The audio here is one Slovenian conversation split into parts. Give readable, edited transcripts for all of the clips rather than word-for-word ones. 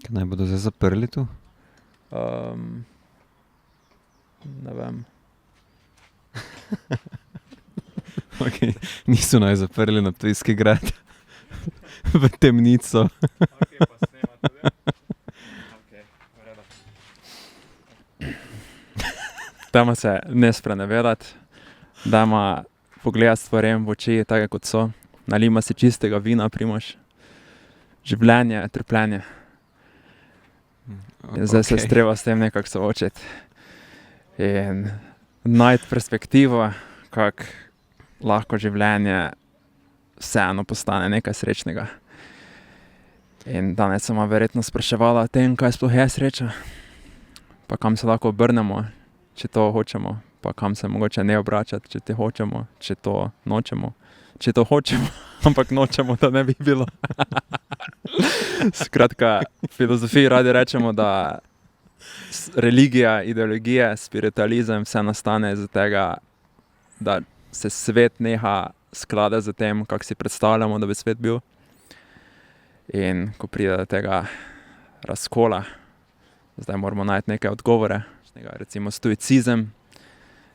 Kaj naj bodo zdaj zaprli tu? Ne vem. Okay. Niso naj zaprli na Ptujski grad. V temnico. Okay, pa snema tudi. Okay, v redu. Dajmo se ne sprenevedati, dajmo pogledati stvarem v oči, take kot so. Nalijmo si čistega vina, Primož. Življenje, trpljenje. Zdaj se treba s tem nekako soočiti. In najti perspektivo, kako lahko življenje vseeno postane nekaj srečnega. In danes sem verjetno spraševala o tem, kaj sploh je sreča, pa kam se lahko obrnemo, če to hočemo, pa kam se mogoče ne obračati, če te hočemo, če to nočemo. Če to hočemo, ampak nočemo, da ne bi bilo. Skratka, v filozofiji radi rečemo, da religija, ideologija, spiritualizem vse nastane iz tega, da se svet neha skladati z tem, kako si predstavljamo, da bi svet bil. In ko pride do tega razkola, zdaj moramo najti neke odgovore. Recimo stoicizem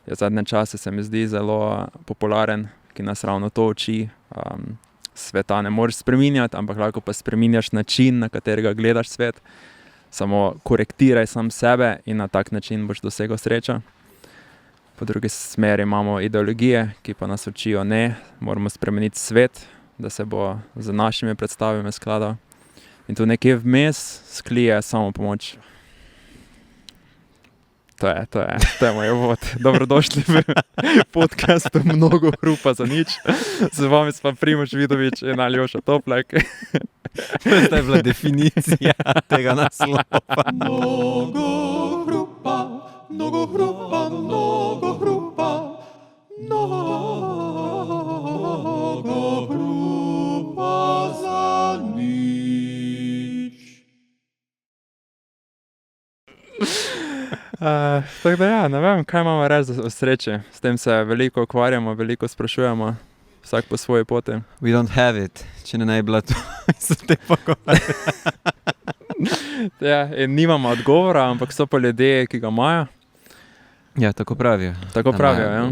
je zadnje čase, se mi zdi, zelo popularen, ki nas ravno to uči. Sveta ne moreš spreminjati, ampak lahko pa spreminjaš način, na katerega gledaš svet. Samo korektiraj sam sebe in na tak način boš dosegel srečo. Po drugi smeri imamo ideologije, ki pa nas učijo ne, moramo spremeniti svet, da se bo z našimi predstavami skladal. In tu nekje vmes sklije samo pomoč. To je moj uvod. Dobrodošli v podcastu Mnogo hrupa za nič. Z vami pa Primož Vidovič in Aljoša Toplak. To je bila definicija tega naslova. Mnogo hrupa, mnogo hrupa, mnogo hrupa, mnogo hrupa za nič. Tako da ja, ne vem, kaj imamo reči o sreči. S tem se veliko ukvarjamo, veliko sprašujemo, vsak po svoji poti. We don't have it, če ne bi bila to za te pogovarjati. Ja, in nimamo odgovora, ampak so pa ljudje, ki ga imajo. Ja, tako pravijo. Tako pravijo, ja.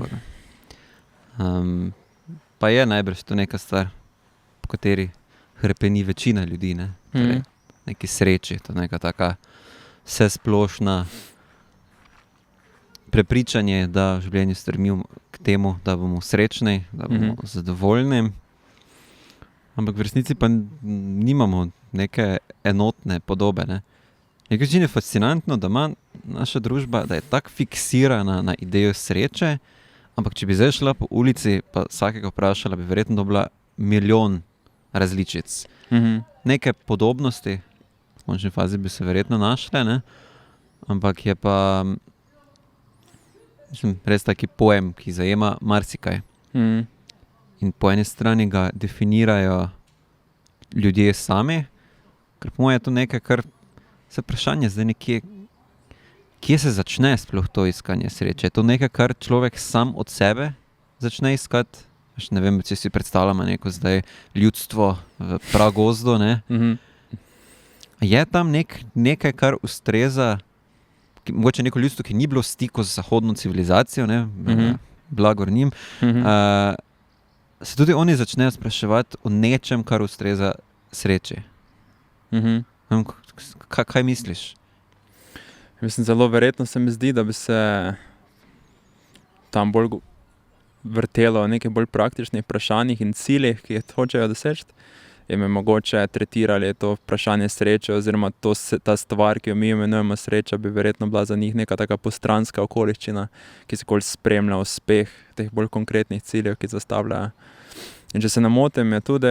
Pa je najbrž to neka stvar, po kateri hrepeni večina ljudi, ne? Torej, neki sreči, to neka taka vsesplošna prepričanje, da v življenju stremimo k temu, da bomo srečni, da bomo zadovoljni. Ampak v resnici pa nimamo neke enotne podobe, ne. Nekaj je fascinantno, da ima naša družba, da je tako fiksirana na idejo sreče, ampak če bi zdaj šla po ulici, pa vsakega vprašala, bi verjetno dobila milijon različic. Neke podobnosti, v končni fazi bi se verjetno našle, ne, ampak je pa res taki pojem, ki zajema marsikaj. In po eni strani ga definirajo ljudje sami, ker po moje je to nekaj, kar se vprašanje zdaj nekje, kje se začne sploh to iskanje sreče. Je to nekaj, kar človek sam od sebe začne iskati? Ne vem, če si predstavljamo neko zdaj ljudstvo v pragozdu, ne? Je tam nekaj, kar ustreza, mogoče neko ljudstvo, ki ni bilo v stiku z zahodno civilizacijo, ne? Blagor njim, se tudi oni začnejo spraševati o nečem, kar ustreza sreči. Kaj misliš? Mislim, zelo verjetno se mi zdi, da bi se tam bolj vrtelo o nekaj bolj praktičnih vprašanjih in ciljih, ki jih hočejo doseči. In bi mogoče tretirali to vprašanje sreče oziroma ta stvar, ki jo mi imenujemo sreča, bi verjetno bila za njih neka taka postranska okoliščina, ki se bolj spremlja uspeh teh bolj konkretnih ciljev, ki zastavljajo. In če se ne motim, je tudi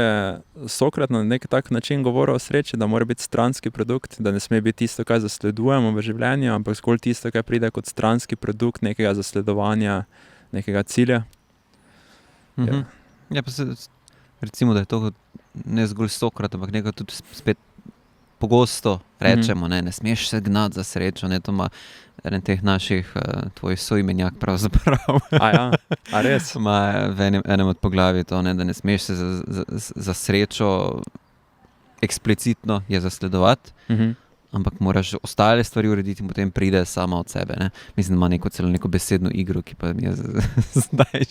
Sokrat na nek tak način govoril o sreči, da mora biti stranski produkt, da ne sme biti tisto, kaj zasledujemo v življenju, ampak zgolj tisto, kaj pride kot stranski produkt nekega zasledovanja, nekega cilja. Ja, pa se, recimo, da je to ne zgolj Sokrat, ampak nekaj tudi spet pogosto rečemo, ne smeš se gnati za srečo, ne, to ima eden teh naših, tvoj soimenjak pravzaprav. A res? Ima v enem od poglavij to, ne, da ne smeš se za srečo eksplicitno je zasledovati, ampak moraš ostale stvari urediti in potem pride sama od sebe. Ne? Mislim, da ima celo neko besedno igro, ki pa mi je zdaj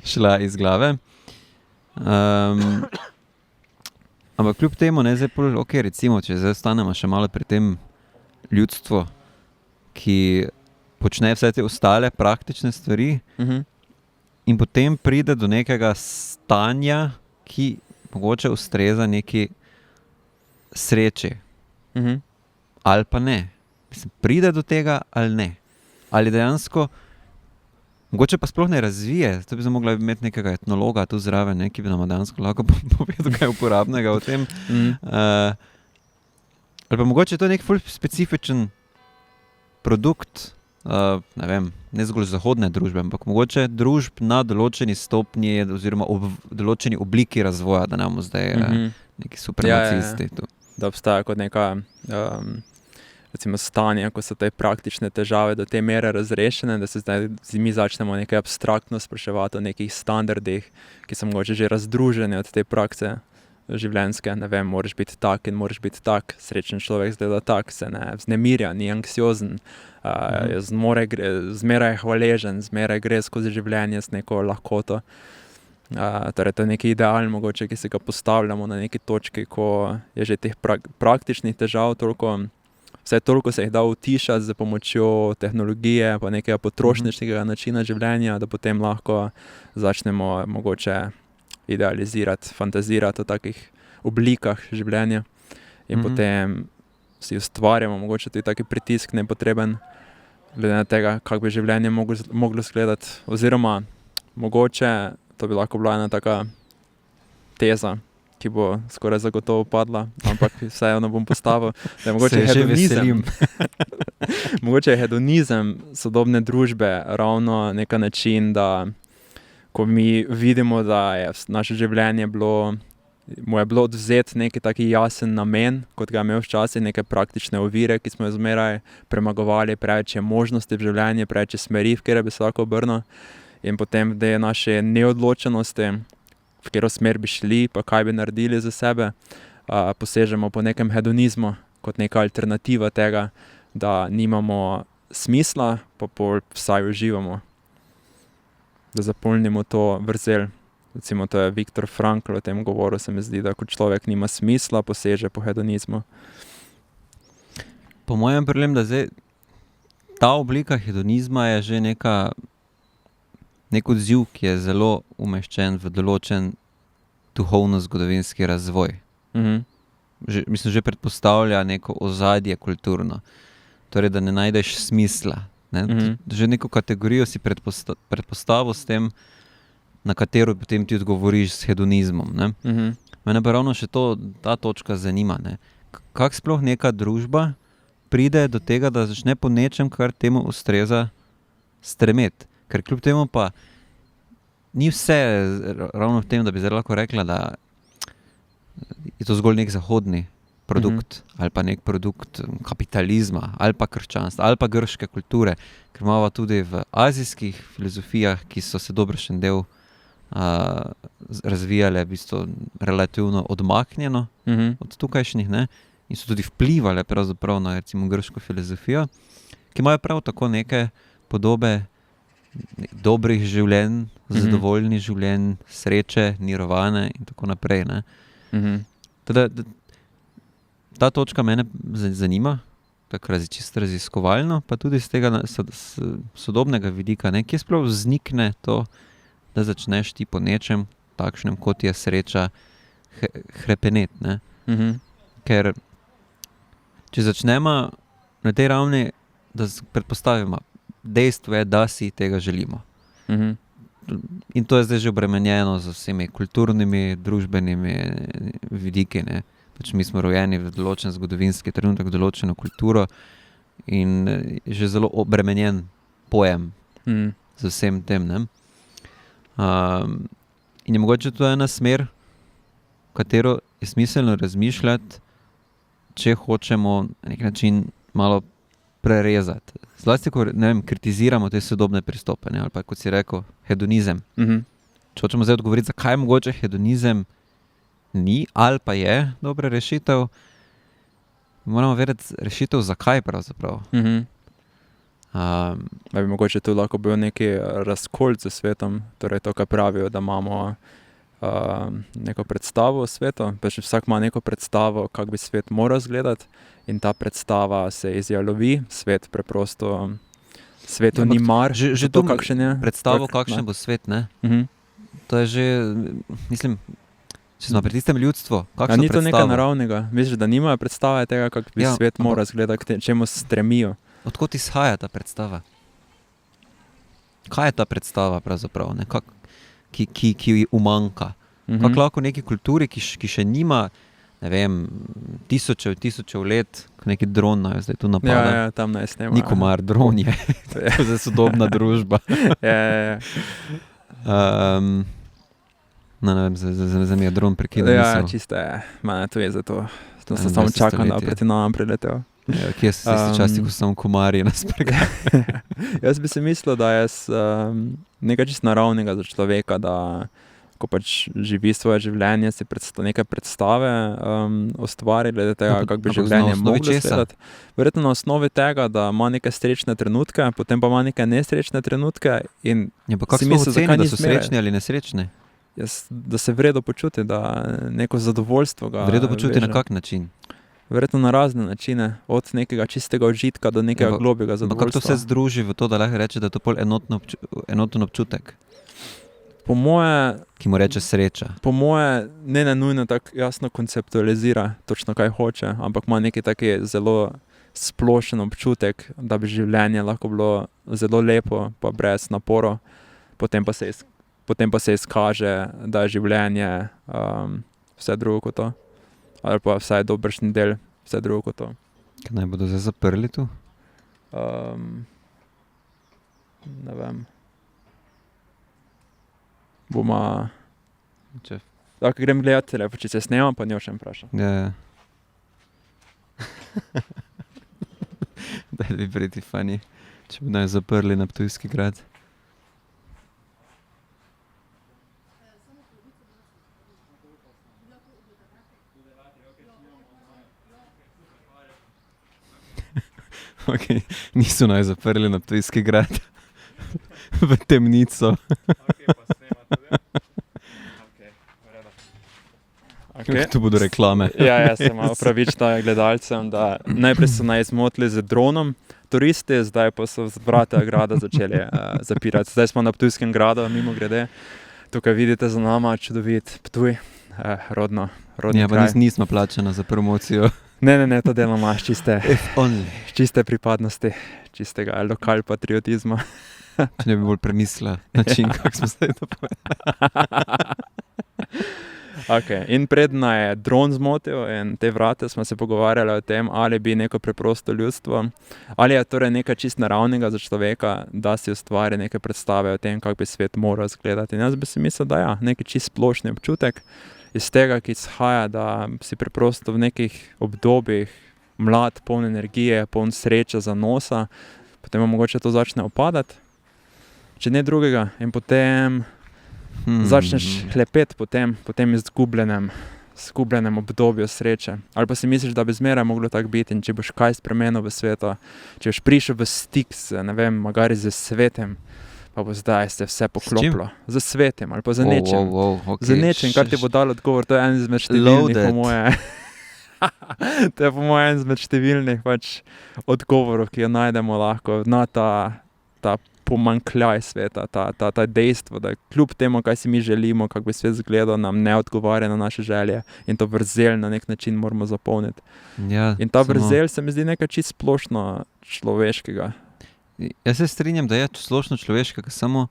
šla iz glave. Ampak kljub temu, ne, zdaj recimo, če zdaj ostanemo še malo pri tem ljudstvu, ki počne vse te ostale praktične stvari in potem pride do nekega stanja, ki mogoče ustreza neki sreči. Ali pa ne. Mislim, pride do tega ali ne. Ali dejansko, mogoče pa sploh ne razvije, to bi zdaj mogla imeti nekega etnologa tu zraven, ki bi nam dejansko lahko povedal kaj uporabnega o tem. Ali pa mogoče to je nek ful specifičen produkt, ne vem, ne zgolj zahodne družbe, ampak mogoče družb na določeni stopnji oziroma določeni obliki razvoja, da ne bomo zdaj neki supremacisti tu. Da obstaja kot neka recimo stanje, ko so te praktične težave do te mere razrešene, da se zdaj mi začnemo nekaj abstraktno spraševati o nekih standardih, ki so mogoče že razdruženi od te prakse življenjske. Ne vem, moraš biti tak in moraš biti tak, srečen človek zgleda tak, se ne vznemirja, ni anksiozen, zmeraj hvaležen, zmeraj gre skozi življenje s neko lahkoto. Torej to je neki ideal mogoče, ki se ga postavljamo na neki točki, ko je že teh praktičnih težav toliko se jih da utišati z pomočjo tehnologije pa nekega potrošniškega načina življenja, da potem lahko začnemo mogoče idealizirati, fantazirati o takih oblikah življenja in potem si ustvarjamo mogoče tudi taki pritisk nepotreben, glede na tega, kako bi življenje moglo izgledati, oziroma mogoče to bi lahko bila ena taka teza, ki bo skoraj zagotovo padla, ampak vseeno bom postavil, da je mogoče hedonizem. Mogoče je hedonizem sodobne družbe ravno neka način, da ko mi vidimo, da je naše življenje mu je bilo odvzeti neki taki jasen namen, kot ga je imel včasih, neke praktične ovire, ki smo jo zmeraj premagovali, preveč je možnosti v življenju, preveč je smeri, v kjer bi se lahko obrnil. In potem v te naše neodločenosti, v katero smer bi šli, pa kaj bi naredili za sebe, posežemo po nekem hedonizmu, kot neka alternativa tega, da nimamo smisla, pa vsaj uživamo. Da zapolnimo to vrzel. Recimo to je Viktor Frankl o tem govoru, se mi zdi, da ko človek nima smisla, poseže po hedonizmu. Po mojem problem, da zdaj ta oblika hedonizma je že nek odziv, ki je zelo umeščen v določen duhovno-zgodovinski razvoj. Mislim, že predpostavlja neko ozadje kulturno. Torej, da ne najdeš smisla. Ne? Že neko kategorijo si predpostavil s tem, na katero potem ti odgovoriš s hedonizmom. Ne? Mene pa ravno še ta točka zanima. Ne? Kako sploh neka družba pride do tega, da začne po nečem, kar temu ustreza, stremeti. Ker kljub temu pa ni vse ravno v tem, da bi zdaj lahko rekla, da je to zgolj nek zahodni produkt ali pa nek produkt kapitalizma ali pa krščanstva ali pa grške kulture, ker imamo tudi v azijskih filozofijah, ki so se dobršen del razvijale v bistvu relativno odmaknjeno od tukajšnjih, ne? In so tudi vplivale pravzaprav na recimo grško filozofijo, ki imajo prav tako neke podobe dobrih življenj, zadovoljnih življenj, sreče, nirvane in tako naprej. Ne? Teda, ta točka mene zanima, tako čisto raziskovalno, pa tudi z tega sodobnega vidika, ne? Kje sploh vznikne to, da začneš ti po nečem takšnem, kot je sreča, hrepenet. Ne? Ker če začnemo na tej ravni, da predpostavimo, dejstvo je, da si tega želimo. In to je zdaj že obremenjeno z vsemi kulturnimi, družbenimi vidiki. Ne? Pač mi smo rojeni v določen zgodovinski trenutek, določeno kulturo in že zelo obremenjen pojem z vsem tem. Ne? In je mogoče to ena smer, v katero je smiselno razmišljati, če hočemo na nek način malo prerezati. Zlasti, ko kritiziramo te sodobne pristope, ne? Ali pa, kot si rekel, hedonizem. Če hočemo zdaj odgovoriti, zakaj mogoče hedonizem ni ali pa je dobra rešitev, moramo vedeti rešitev, zakaj pravzaprav. Da bi mogoče tu lahko bil neki razkol s svetom, torej to, kar pravijo, da imamo neko predstavo o svetu, pa še vsak ima neko predstavo, kako bi svet moral izgledati in ta predstava se izjalovi, svet preprosto, svetu ni mar, že to, kakšen je. Predstavo, kakšen bo svet, ne? To je že, mislim, če smo pri tistem ljudstvu, kakšno ni to predstavo? nekaj naravnega? Misliš, da nimajo predstave tega, kako bi svet moral izgledati, k čemu stremijo? Odkot izhaja ta predstava? Kaj je ta predstava pravzaprav, ne? Ki ji umanjka? Kako lahko neki kulturi, ki še nima, ne vem, tisočev let, neki dron zdaj tu napada. Ja, tam naj snema. Ni komar, dron je. To je sodobna družba. Ja. Ne vem, za mi je dron prekinil misel. misel. Ja, čisto je. Tu je zato. To sem samo čakal, da proti nam priletel. Ja, kje so tisti časti, ko so samo komarji nas preganjali? Jaz bi si mislil, da je nekaj čisto naravnega za človeka, da ko pač živi svoje življenje, si neke predstave ustvari glede tega, kako bi življenje moglo izgledati. Verjetno na osnovi tega, da ima neke srečne trenutke, potem pa ima neke nesrečne trenutke in ja, pa kako smo oceni, da so srečni ali nesrečni? Da se vredo počuti, da neko zadovoljstvo ga vredo počuti veže. Na kak način? Verjetno na razne načine, od nekega čistega užitka do nekega globjega zadovoljstva. Kako to vse združi v to, da lahko reče, da je to pol enoten občutek? Po moje... Ki mu reče sreča. Po moje ne nujno tako jasno konceptualizira točno kaj hoče, ampak ima neki taki zelo splošen občutek, da bi življenje lahko bilo zelo lepo, pa brez naporov, potem pa se izkaže, da je življenje vse drugo kot to. Ali pa vsaj dobršni del, vse drugo kot to. Kaj naj bodo zdaj zaprli tu? Ne vem. Boma... Lahko grem gledati telefon, če se snemam, pa njo še vprašam. Ja. That bi pretty funny, če bi naj zaprli na Ptujski grad. Okay. Niso naj zaprli na Ptujski grad v temnico. Okay. Tu bodo reklame. Ja, se malo pravično gledalcem, da najprej so naj zmotili z dronom turisti, zdaj pa so z vrata grada začeli zapirati. Zdaj smo na Ptujskem gradu, mimo grede. Tukaj vidite za nama čudovit Ptuj, rodni kraj. Pa nismo plačeni za promocijo. Ne, to delo imaš čiste pripadnosti, čistega lokal patriotizma. Če ne bi bolj premislila način, kako smo zdaj to povedali. Okay. In predna je dron zmotil in te vrate smo se pogovarjali o tem, ali bi neko preprosto ljudstvo, ali je torej nekaj čist naravnega za človeka, da si ustvari neke predstave o tem, kako bi svet moral izgledati. In jaz bi si mislil, da ja, neki čist splošni občutek iz tega, ki izhaja, da si preprosto v nekih obdobjih mlad, poln energije, poln sreče, zanosa, potem mogoče to začne upadati, če ne drugega, in potem začneš hlepeti po tem izgubljenem obdobju sreče. Ali pa si misliš, da bi zmeraj moglo tako biti in če boš kaj spremenil v svetu, če boš prišel v stik z, ne vem, magari z svetem, pa bo zdaj se vse poklopilo. Z svetem ali pa z nečem. Okay. Z nečem, kar ti bo dalo odgovor. To je en izmed številnih, po moje. To je po moje en izmed številnih odgovorov, ki jo najdemo lahko na ta pomanjkljaj sveta, ta dejstvo, da kljub temu, kaj si mi želimo, kako bi svet izgledal, nam ne odgovarja na naše želje in to vrzel na nek način moramo zapolniti. Ja, in ta vrzel se mi zdi nekaj čisto splošno človeškega. Jaz se strinjam, da je splošno človeškega, samo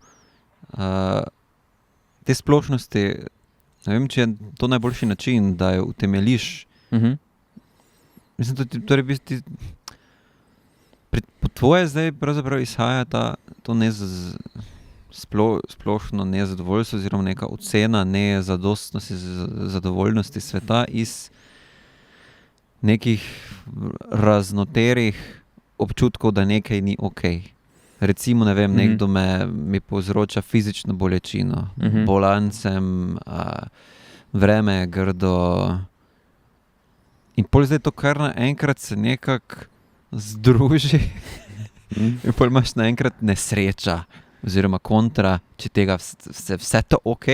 te splošnosti, ne vem, če je to najboljši način, da jo utemeliš. Mislim, torej biti po tvoje zdaj pravzaprav izhaja to splošno nezadovoljstvo oziroma neka ocena nezadostnosti, zadovoljnosti sveta iz nekih raznoterih občutkov, da nekaj ni okej. Recimo, ne vem, nekdo mi povzroča fizično bolečino, bolancem, vreme je grdo In pol zdaj to kar naenkrat se nekako združi in pol imaš naenkrat nesreča oziroma kontra, če tega vse to ok,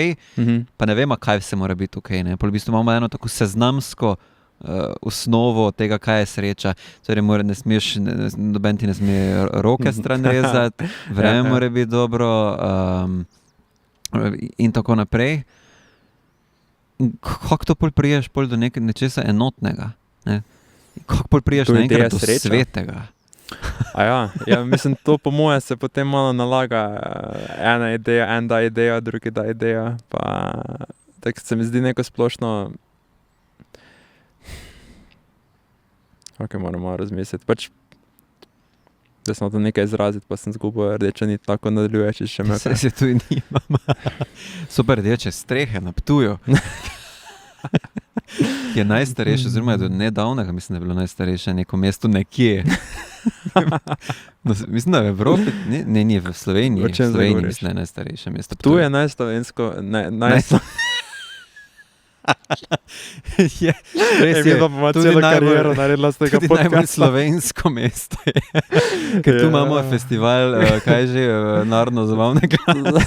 pa ne vemo, kaj vse mora biti ok. Ne? Pol v bistvu imamo eno tako seznamsko osnovo tega, kaj je sreča. Torej, ne smeš, noben ti ne sme roke stran rezati, vreme mora biti dobro in tako naprej. Kako to pol priješ pol do nečesa enotnega? Ne? Kako pol priješ naenkrat do svetega? Ja, mislim, to po moje se potem malo nalaga. En da ideja, drugi da ideja. Pa, tako se mi zdi neko splošno. Ok, moram malo razmisliti. Pač, da sem to nekaj izraziti, pa sem zgubil rdeča nit, tako nadaljuje, če še me kaj. Se tu nimam. Super rdeče strehe na Ptuju. Je najstarejše, oziroma je do nedavnega, mislim, da je bilo najstarejše neko mesto nekje. No, mislim, da v Evropi, ni v Sloveniji. V Sloveniji mislim, da je najstarejše mesto. Tu je najslovensko, je, res je, tudi najbolj slovensko mesto je. Ker tu imamo festival, kaj že, narodno-zabavne glasbe.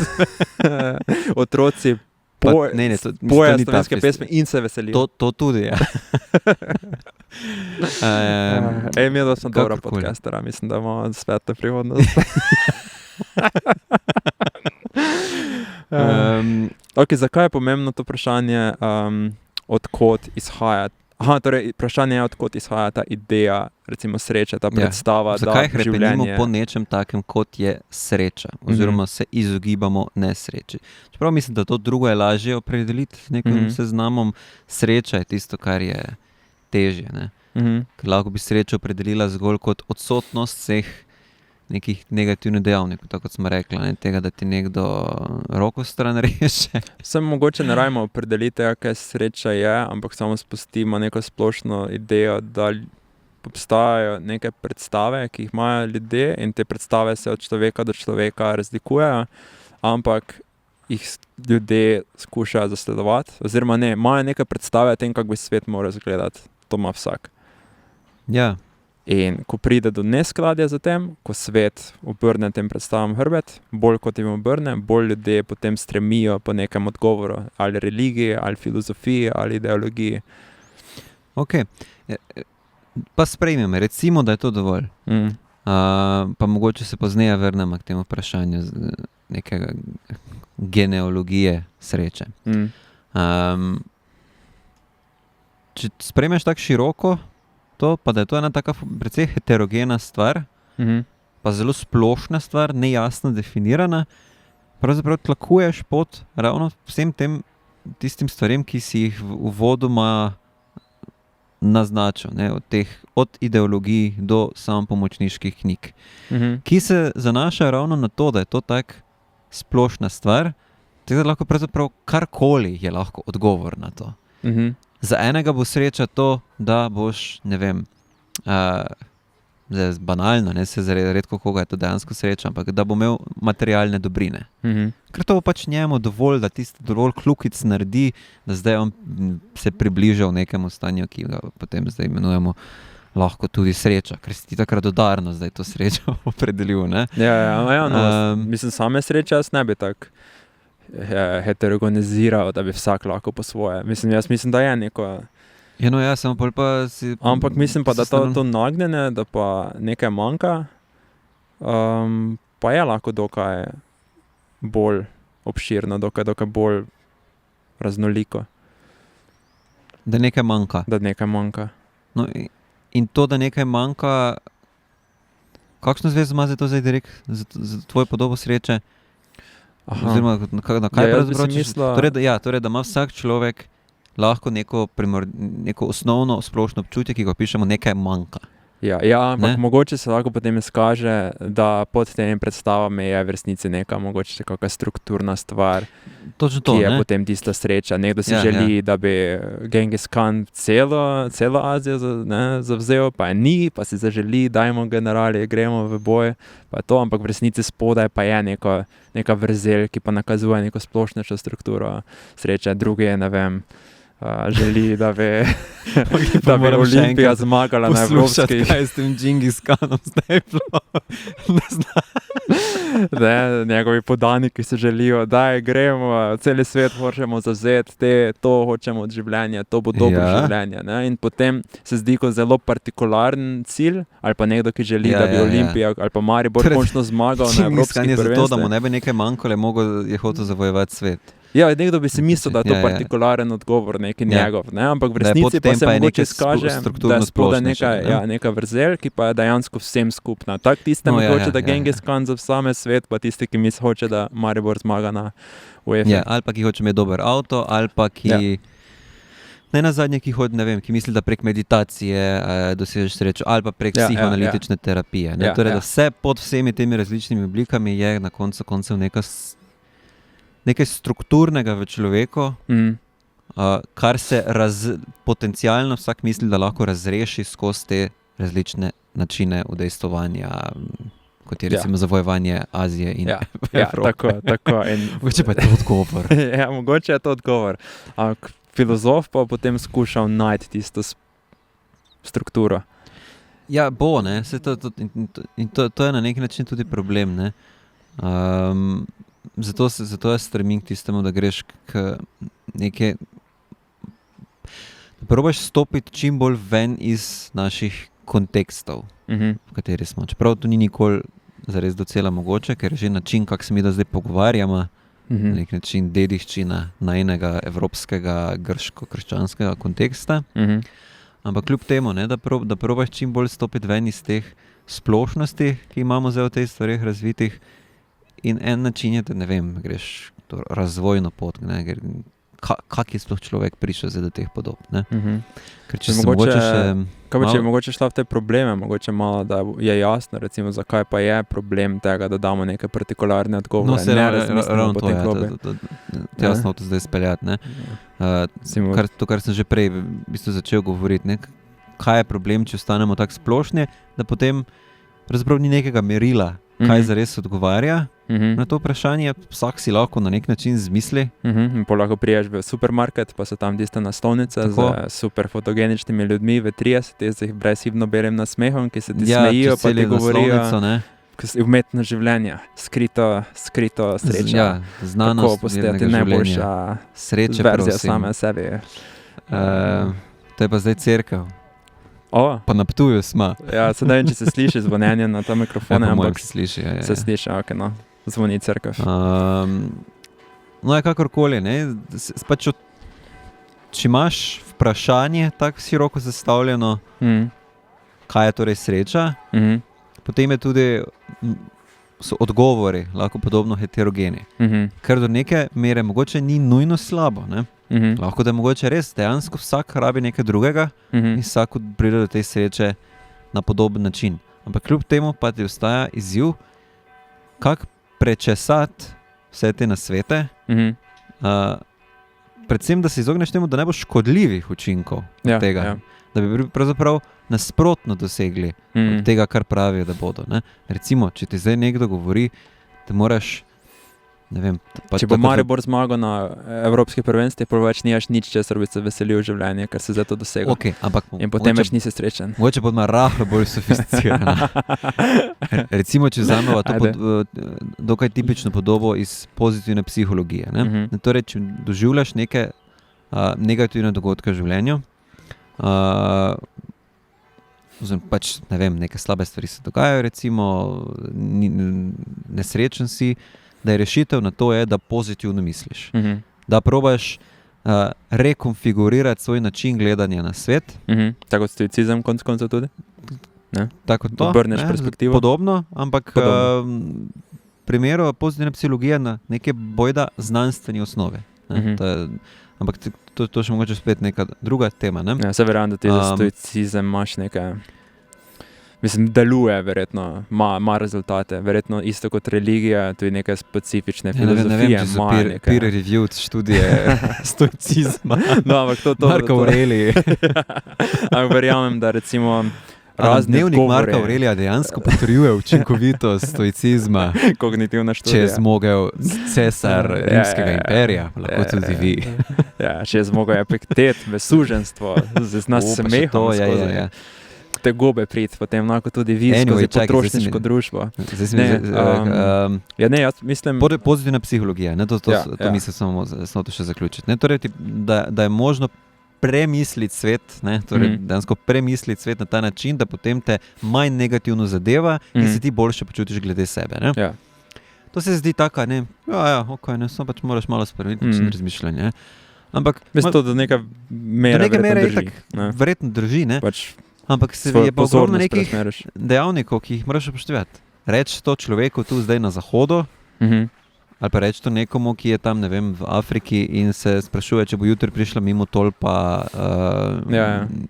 Otroci pojejo slovenske pesme in se veselijo. To tudi, ja. Mi da sem dobra podcastera, mislim, da imamo svetlo prihodnost. Zakaj je pomembno to vprašanje, odkot izhaja? Torej, vprašanje je, odkot izhaja ta ideja, recimo sreče, ta predstava, zakaj hrepenimo po nečem takem, kot je sreča, oziroma se izogibamo nesreči. Čeprav mislim, da to drugo je lažje opredeliti nekim seznamom, sreča je tisto, kar je težje. Ne? Ker lahko bi srečo opredelila zgolj kot odsotnost vseh nekih negativnih dejavnikov, tako kot smo rekli, ne? Tega, da ti nekdo roko stran reše. Vsem mogoče ne rajmo opredeliti tega, kaj sreča je, ampak samo spustimo neko splošno idejo, da obstajajo neke predstave, ki jih imajo ljudje in te predstave se od človeka do človeka razlikujejo, ampak jih ljudje skušajo zasledovati, oziroma ne, imajo neke predstave o tem, kako bi svet moral izgledati. To ima vsak. Ja. In ko pride do neskladja za tem, ko svet obrne tem predstavam hrbet, bolj kot jim obrne, bolj ljudje potem stremijo po nekem odgovoru, ali religiji, ali filozofiji, ali ideologiji. Ok, pa sprejmemo, recimo, da je to dovolj. Pa mogoče se pozneje vrnemo k temu vprašanju nekega genealogije sreče. Če sprejmeš tako široko, pa da je to ena taka precej heterogena stvar, pa zelo splošna stvar, nejasno definirana, pravzaprav tlakuješ pot ravno vsem tem tistim stvarem, ki si jih uvodoma naznačil, ne, od ideologij do samopomočniških knjig, ki se zanašajo ravno na to, da je to tak splošna stvar, tako da lahko pravzaprav karkoli je lahko odgovor na to. Za enega bo sreča to, da boš, ne vem, banalno, ne, se redko koga je to dejansko sreča, ampak da bo imel materialne dobrine. Ker to bo pač njemu dovolj, da tisti dovolj kljukic naredi, da zdaj on se približa v nekemu stanju, ki ga potem zdaj imenujemo lahko tudi sreča, ker si ti takrat dodarno zdaj to srečo opredelil, ne? Mislim, same sreče jaz ne bi tako heterogeniziral, da bi vsak lahko po svoje. Jaz mislim, da je neko... samo pol pa si... Ampak mislim pa, da to nagnjenje, da pa nekaj manjka, pa je lahko dokaj bolj obširno, dokaj bolj raznoliko. Da nekaj manjka. Da nekaj manjka. No, in to, da nekaj manjka, kakšno zvezo ima zdaj to zdaj direkt za tvojo podobo sreče? Oziroma, na kaj pravzaprav? Torej, da ima vsak človek lahko neko osnovno splošno občutje, ki ga pišemo, nekaj manjka. Ampak mogoče se lahko potem izkaže, da pod temi predstavami je v resnici neka mogoče kakšna strukturna stvar, to, ki je potem tista sreča. Nekdo si želi, da bi Gengis Khan celo Azijo zavzel, pa je ni, pa si zaželi, dajmo generali, gremo v boj, pa je to, ampak v resnici spodaj pa je neka vrzel, ki pa nakazuje neko splošnejšo strukturo sreče. Drugi je, ne vem, želi, da bi Pa moram še Olimpija enkrat zmagala na poslušati, evropskih. kaj je s tem Džingis Kanom zdaj bilo. Ne znam. Ne, njegovi podaniki se želijo, da gremo, cel svet hočemo zavzeti, to hočemo od življenja, to bo dobro življenje. Ne? In potem se zdi kot zelo partikularen cilj, ali pa nekdo, ki želi, da bi Olimpija ali pa Maribor končno zmagal na evropskih prvenstvih. Zato, da mu ne bi nekaj manjkalo, je hotel zavojevati svet. Ja, nekdo bi si mislil, da je to partikularen odgovor, neki njegov, ne? Ampak v resnici pa se mogoče izkaže, da je spodaj neka vrzel, ki pa je dejansko vsem skupna. Tak tiste mi hoče, da Džingis Khan zavzame svet, pa tisti, ki mi hoče, da Maribor zmaga na UEFA. Ja, ali pa ki hoče imeti dober avto, ali pa ki ne nazadnje, ki misli, da prek meditacije dosežeš srečo, ali pa prek psihoanalitične terapije. Torej, da vse pod vsemi temi različnimi oblikami je na koncu koncev nekaj strukturnega v človeku, kar se potencialno vsak misli, da lahko razreši skozi te različne načine udejstvovanja, kot je recimo zavojevanje Azije in Evrope. Tako. Mogoče pa je to odgovor. Ja, mogoče je to odgovor. Ampak filozof pa potem skušal najti tisto strukturo. Ja, bo, ne. To je na neki način tudi problem, ne. Zato jaz stremim k tistemu, da greš k neke, da probaš stopiti čim bolj ven iz naših kontekstov, v kateri smo. Čeprav to ni nikoli zares docela mogoče, ker je že način, kako se mi da zdaj pogovarjamo, na nek način dediščina najinega evropskega, grško-krščanskega konteksta. Ampak kljub temu, ne, da probaš čim bolj stopiti ven iz teh splošnosti, ki imamo zdaj v teh stvareh razvitih. In en način je, da ne vem, greš to razvojno pot, kak je sploh človek prišel do teh podob. Ker če se mogoče še... Kaj če je mogoče šla v te probleme, mogoče malo, da je jasno, recimo, zakaj pa je problem tega, da damo neke partikularne odgovore. No, se ravno to je, jasno to zdaj speljati. To, kar sem že prej v bistvu začel govoriti, kaj je problem, če ostanemo tako splošni, da potem pravzaprav ni nekega merila, kaj zares odgovarja na to vprašanje, vsak si lahko na nek način zmisli. Pa lahko priješ v supermarket, pa so tam tiste naslovnice z super fotogeničnimi ljudmi v 30, brezhibno belim nasmehom, ki se ti smejijo, pa ti govorijo umetno življenje, skrito sreča. Ja, znanost, kako postati najboljša verzija same sebi. To je pa zdaj cerkev. Pa na Ptuju smo. Ja, sedaj če se sliši zvonjenje na ta mikrofone, ampak se sliši, se sliši, no, zvoni cerkev. No, je kakorkoli, ne, pač če imaš vprašanje tako široko zastavljeno, kaj je torej sreča, potem je tudi, so odgovori lahko podobno heterogeni. Ker do neke mere mogoče ni nujno slabo, ne. Lahko da je mogoče res, dejansko vsak rabi nekaj drugega in vsak pride do te sreče na podoben način. Ampak kljub temu pa ti ostaja izziv, kako prečesati vse te nasvete, predvsem, da se izogneš temu, da ne bo škodljivih učinkov od tega. Da bi pravzaprav nasprotno dosegli od tega, kar pravijo, da bodo. Ne? Recimo, če ti zdaj nekdo govori, da moraš, ne vem... Če bo Maribor zmagal na evropskih prvenstvih, pa več nimaš nič, česar bi se veselil v življenje, ker se zdaj to dosegel. Okay, in potem več nisi srečen. Mogoče pa ima rahlo bolj sofisticirana. Recimo, če vzamemo to dokaj tipično podobo iz pozitivne psihologije. Ne? Torej, če doživljaš neke negativne dogodke v življenju, pač, ne vem, neke slabe stvari se dogajajo, recimo, nesrečen si, da je rešitev na to, da pozitivno misliš. Da probaš rekonfigurirati svoj način gledanja na svet. Tako stoicizem konec koncev tudi? Tako to, obrneš perspektivo? Podobno, ampak v primeru pozitivne psihologije na neke bojda znanstveni osnove. Ampak to še mogoče spet neka druga tema. Ne? Ja, se verjamem, da ti za stoicizem imaš nekaj... Mislim, deluje, verjetno, ima rezultate. Verjetno isto kot religija, tudi nekaj specifične filozofije. Ne vem, če so peer-reviewed študije stoicizma. No, ampak to... Marko Aurelij. Ampak verjamem, da recimo razni Dnevnik odgovori. Marka Aurelija dejansko potrjuje učinkovitost stoicizma, Kognitivna če študija. je zmogel cesar rimskega imperija, lahko Ja, tudi ja, vi. Ja, če je zmogel Epiktet, vesuženstvo, z nas O, pa še smehom to, ja, skozi ja, ja. te gobe priti, potem lahko tudi vi Anyway, skozi čakaj, potrošniško družbo. Zdaj sem, Ne, Ja, ne, jaz mislim, pozitivna psihologija, ne, to Ja. mislim samo to še zaključiti. Ne, torej, da je možno premisliti svet, ne, torej dejansko premisliti svet na ta način, da potem te manj negativno zadeva in se ti boljše počutiš glede sebe. Ne. Ja. To se zdi taka, ne, okay, ne, samo pač moraš malo spremeniti način razmišljanja. Ampak mislim to do neke mere, do neke mere verjetno drži. itak verjetno drži, ne. Pač Ampak je pa ogromno pozornost nekih preusmeriš. dejavnikov, ki jih moraš upoštevati. Reči to človeku tu zdaj na zahodu, ali pa reči to nekomu, ki je tam, ne vem, v Afriki in se sprašuje, če bo jutri prišla mimo tolpa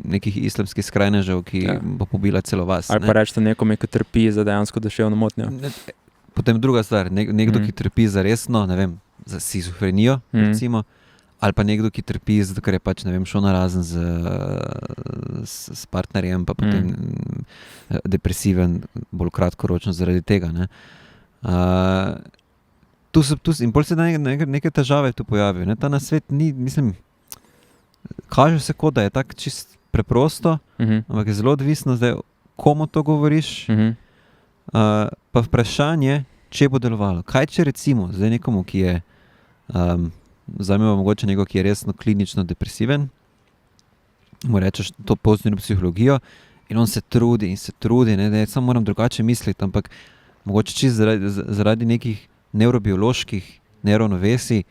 nekih islamskih skrajnežev, ki bo pobila celo vas. Ali pa reči to nekomu, ki trpi za dejansko duševno motnjo. Potem druga stvar, nekdo, ki trpi za resno, ne vem, za schizofrenijo, recimo, ali pa nekdo, ki trpi zato, ker je pač, ne vem, šel narazen s partnerjem, pa potem depresiven, bolj kratkoročno zaradi tega, ne. In bolj se neke težave tu pojavijo, ne. Ta nasvet ni, mislim, kaže se kot, da je tako čist preprosto, ampak je zelo odvisno zdaj, komu to govoriš, pa vprašanje, če bo delovalo. Kaj če recimo zdaj nekomu, ki je vzamemo mogoče nekdo, ki je resno klinično depresiven, mu rečeš to pozitivno psihologijo in on se trudi, ne, da samo moram drugače misliti, ampak mogoče čisto zaradi nekih nevrobioloških neravnovesij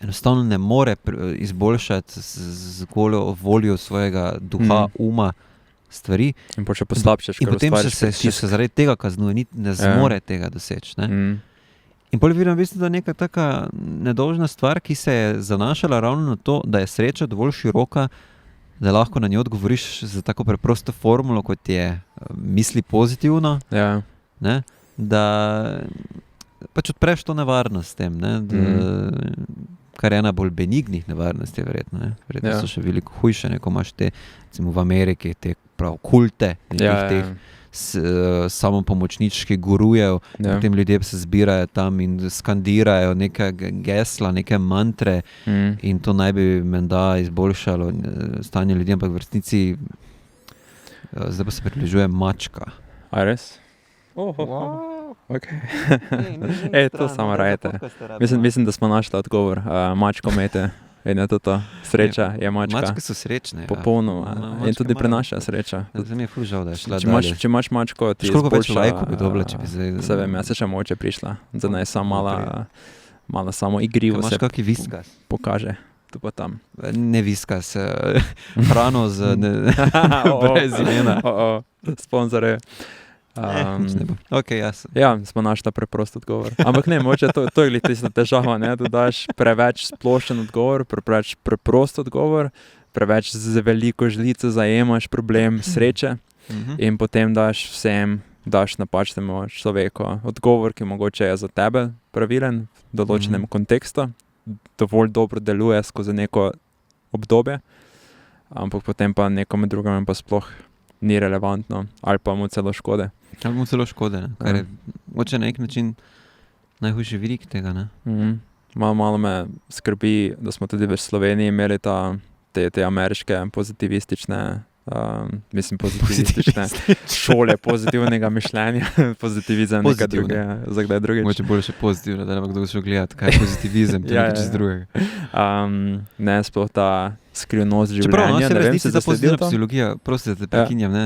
enostavno ne more izboljšati z goljo voljo svojega duha, uma, stvari. In pa še poslabšaš, in potem se zaradi tega kaznuje, ne zmore tega doseči. In potem vidim, da je neka taka nedolžna stvar, ki se je zanašala ravno na to, da je sreča dovolj široka, da lahko na njo odgovoriš z tako preprosto formulo, kot je misli pozitivno, ne, da pač odpreš to nevarnost s tem, ne, kar je ena bolj benignih nevarnosti, verjetno. Ne. Verjetno so še veliko hujše, ko imaš te, recimo v Ameriki, te prav kulte, teh samopomočničkih gurujev, potem ljudje se zbirajo tam in skandirajo neke gesla, neke mantre in to naj bi menda izboljšalo stanje ljudi, ampak v resnici zdaj pa se približuje mačka. A res? Okay. To samo rajete. Mislim, da smo našli odgovor. Mačko mete. In je to. Sreča je mačka. Mačke so srečne. Popolnoma. In tudi prinaša sreča. Zdaj mi je ful žal, da je šla dalje. Če imaš mačko, ti izboljša... lajkov bi dobila, če bi zdaj... Se vem, jaz se še moče prišla. Zdaj naj samo malo samo igrivo se pokaže. Tu pa tam. Ne viskas. Hrano z... brez imena. Sponzore. Okay, jasno. Ja, smo našli preprost odgovor. Ampak ne, moče to je tista težava, ne, da daš preveč splošen odgovor, preveč preprost odgovor, preveč z veliko žlico zajemaš problem sreče in potem daš napačnemu človeku odgovor, ki mogoče je za tebe pravilen v določenem kontekstu, dovolj dobro deluje skozi neko obdobje, ampak potem pa nekomu drugemu pa sploh ni relevantno ali pa mu celo škode. Ali mu celo škode, ne? Kar je moče na nek način najhujši vidik tega. Ne? Malo me skrbi, da smo tudi v Sloveniji imeli te ameriške pozitivistične šole pozitivnega mišljenja, pozitivizem, nekaj drugega, za kdaj drugič. Moče bolj še pozitivno, da ne bo kdo šel gledati, kaj je pozitivizem, to nekaj čez drugega. Ne, sploh ta skrivnost življenja. Čeprav, se v resnici ta pozitivna psihologija, prosti, da te prekinjam, ne,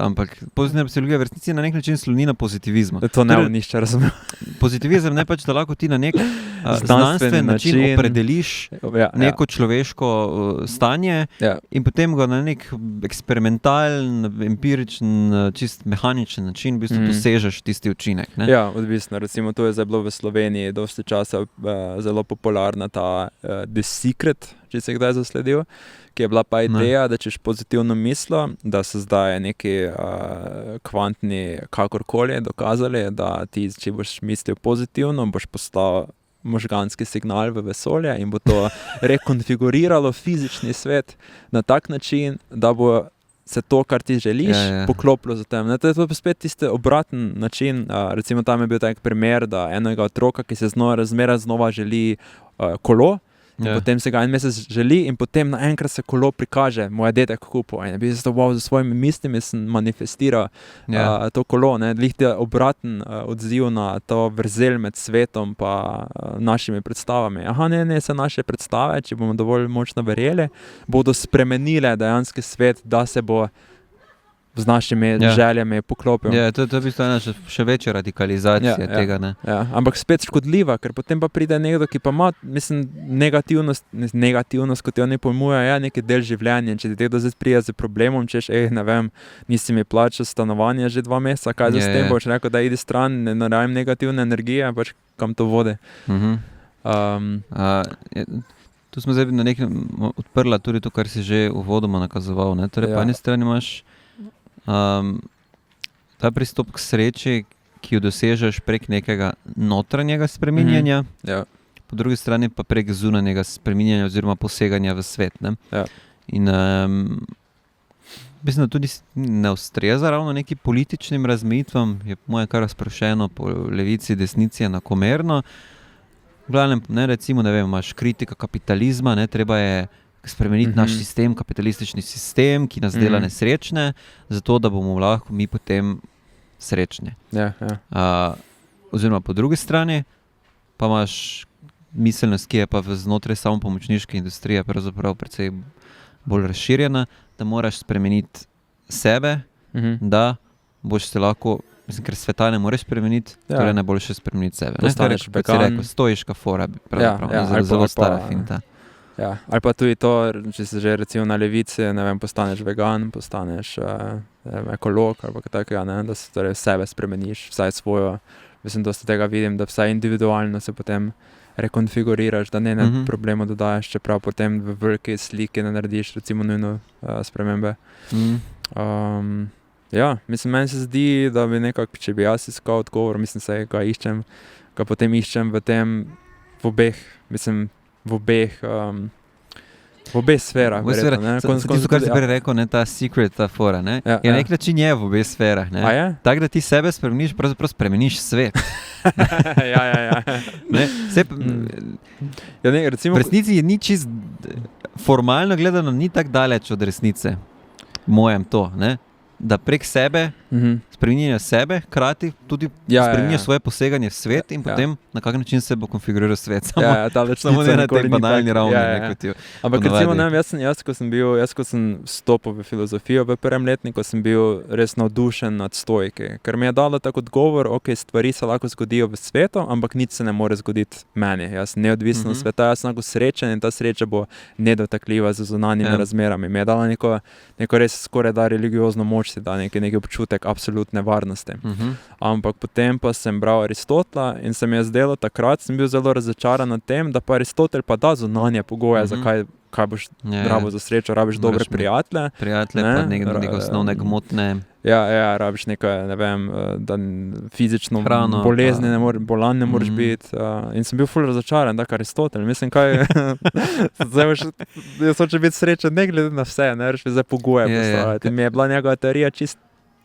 ampak pozitivna psihologija v resnici na nek način sloni na pozitivizmu. To ne nišče razumel. Pozitivizem ne pač, da lahko ti na nek znanstven način opredeliš neko človeško stanje in potem ga na nek eksperimentalen, empiričen, čist mehaničen način v bistvu dosežeš tisti učinek. Ne? Ja, odvisno. Recimo to je zdaj bilo v Sloveniji dosti časa zelo popularna ta The Secret, če se kdaj zasledil, ki je bila pa ideja, da češ pozitivno mislo, da so zdaj neki kvantni kakorkoli dokazali, da ti, če boš mislil pozitivno, boš poslal možganski signal v vesolje in bo to rekonfiguriralo fizični svet na tak način, da bo se to, kar ti želiš, Ja. poklopilo za tem. Ne? To je pa spet tisti obraten način. Recimo tam je bil tak primer, da enega otroka, ki se zmeraj znova želi kolo, in potem se ga en mesec želi in potem naenkrat se kolo prikaže, moj dedek kupil. In bi se to z svojimi mislimi manifestiral to kolo. Glih ti obraten odziv na to vrzel med svetom pa našimi predstavami. Aha, ne, se naše predstave, če bomo dovolj močno verjeli, bodo spremenile dejanski svet, da se bo z našimi željami poklopil. Ja, to je v bistvu ena še večja radikalizacija tega. Ne? Ja, ampak spet škodljiva, ker potem pa pride nekdo, ki pa ima, mislim, negativnost, kot jo oni pojmujejo, je neki del življenja. Če ti nekdo zdaj pride z problemom, češ, ne vem, nisi mi plačal stanovanja že 2 meseca, kaj za s tem boš rekel, da idi stran, ne naravim negativne energije, pač kam to vode. Tu smo zdaj na nekem odprla tudi to, kar si že uvodoma nakazoval. Ne? Torej, po eni strani imaš ta pristop k sreči, ki jo dosežeš prek nekega notranjega spreminjanja, po drugi strani pa prek zunanjega spreminjanja oziroma poseganja v svet. Ne? In mislim, da tudi ne ustreza ravno neki političnim razmejitvam, je moje kar razprošeno po levici, desnici enakomerno. V glavnem, recimo, imaš kritika kapitalizma, treba je spremeniti naš sistem, kapitalistični sistem, ki nas dela nesrečne, zato da bomo lahko mi potem srečni. Oziroma po drugi strani pa imaš miselnost, ki je pa znotraj samopomočniške industrije pravzaprav precej bolj razširjena, da moraš spremeniti sebe, da boš se lahko, mislim, ker sveta ne moreš spremeniti, torej najboljše spremeniti sebe. Postaneš vegan. Stoiška fora, pravzaprav, zelo stara finta. Ja, ali pa tudi to, če se že recimo na levici, ne vem, postaneš vegan, postaneš ekolog ali pa takega, da se torej sebe spremeniš, vsaj svojo. Mislim, dosta tega vidim, da vsaj individualno se potem rekonfiguriraš, da ne problemu dodajaš, čeprav potem v veliki sliki ne narediš recimo nujno spremembe. Ja, mislim, meni se zdi, da bi nekako, če bi jaz iskal odgovor, mislim, se ga potem iščem v obeh sferah. Tisto, kar si prej rekel, ta secret, ta fora, na nek način je v obeh sferah. Tako da ti sebe spremeniš, pravzaprav spremeniš svet. Recimo, v resnici je ni čist, formalno gledano, ni tako daleč od resnice. Mojem to, da prek sebe spreminjajo sebe, hkrati tudi spreminjajo svoje poseganje v svet in potem na kak način se bo konfiguriral svet. Samo ne na tej banalni ravni. Ampak recimo, jaz ko sem vstopil v filozofijo v prvem letniku, sem bil res navdušen nad stoiki, ker mi je dalo tak odgovor, stvari se lahko zgodijo v svetu, ampak nič se ne more zgoditi meni. Jaz sem neodvisen od sveta, jaz sem lahko srečen in ta sreča bo nedotakljiva z zunanjimi razmerami. Mi je dala neko res skoraj da religiozno moč, da neki občutek absolutne varnosti. Ampak potem pa sem bral Aristotela in se mi je zdelo takrat, sem bil zelo razočaran nad tem, da pa Aristotel pa da zunanje pogoje, kaj boš rabo za srečo, rabiš dobre prijatelje. Pa neke osnovne gmotne. Rabiš nekaj, ne vem, da fizično hrano, bolezni, bolan ne moreš biti. In sem bil ful razočaran, tak Aristotel. Mislim, jaz hočem biti srečen, ne glede na vse, ne reš mi zdaj pogoje postavljati. Mi je bila njegova teorija čist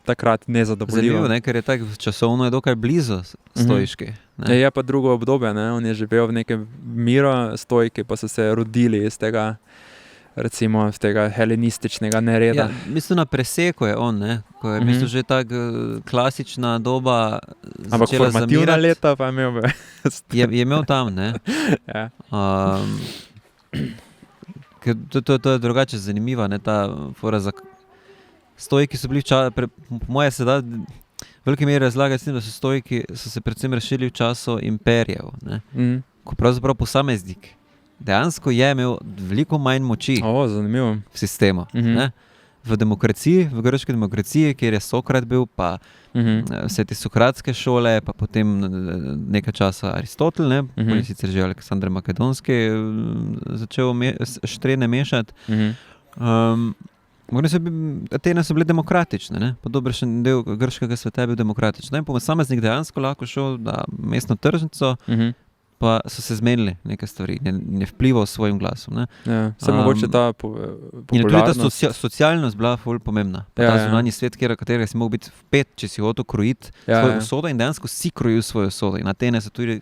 takrat nezadovoljiva. Zanimivo, ker je tako časovno je dokaj blizu stoiški. Je pa drugo obdobje, on je živel v nekem miru, stoiki pa so se rodili iz tega, recimo, z tega helenističnega nereda. Mislim, na preseku je on, ko je mislim, že tak klasična doba ampak formativna leta pa je imel. Je imel tam, ker to je drugače zanimiva, ta fora za stoiki so bili po moje se da v veliki meri razlagati s tem, da so stoiki so se predvsem rešili v času imperijev, ko pravzaprav posameznik dejansko je imel veliko manj moči zanimivo. V sistemu. V demokraciji, v grški demokraciji, kjer je Sokrat bil, pa vse te sokratske šole, pa potem nekaj časa Aristotel, potem sicer že Aleksandar Makedonski začel štrene mešati. Atene so bile demokratične, podobršen del grškega sveta je bil demokratičen. Posameznik dejansko lahko šel na mestno tržnico, pa so se zmenili neke stvari, ne vplival s svojim glasom. Ne. Ja, se mogoče ta In je tudi ta popularnost. socialnost bila ful pomembna. Pa Ja, ta ja. zunanji svet, katerega si mogel biti vpet, če si hotel krojiti svojo usodo, in dejansko si krojil svojo usodo. In Atene so tudi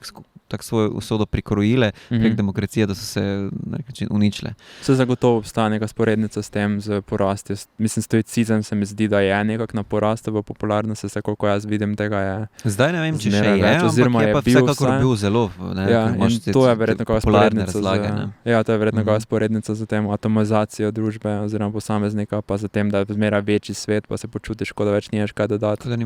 tako svojo usodo prikrojile prek demokracije, da so se na nek način uničile. Se zagotovo obstaja neka sporednica s tem, z porasti. Mislim, stoicizem se mi zdi, da je nekako na porastu v popularnosti, se koliko jaz vidim tega je. Zdaj ne vem, če še Zmeraj je, več, oziroma ampak je je pa bil vsekakor vsaj. bil zelo, ne, Ja, ker in imaš te to je verjetno kakšna popularne sporednica razlage, ne. ja, to je verjetno Mhm. kakšna sporednica z tem atomizacijo družbe oziroma posameznika, pa z tem, da je zmeraj večji svet, pa se počutiš, kot da več nimaš kaj dodati. Tako da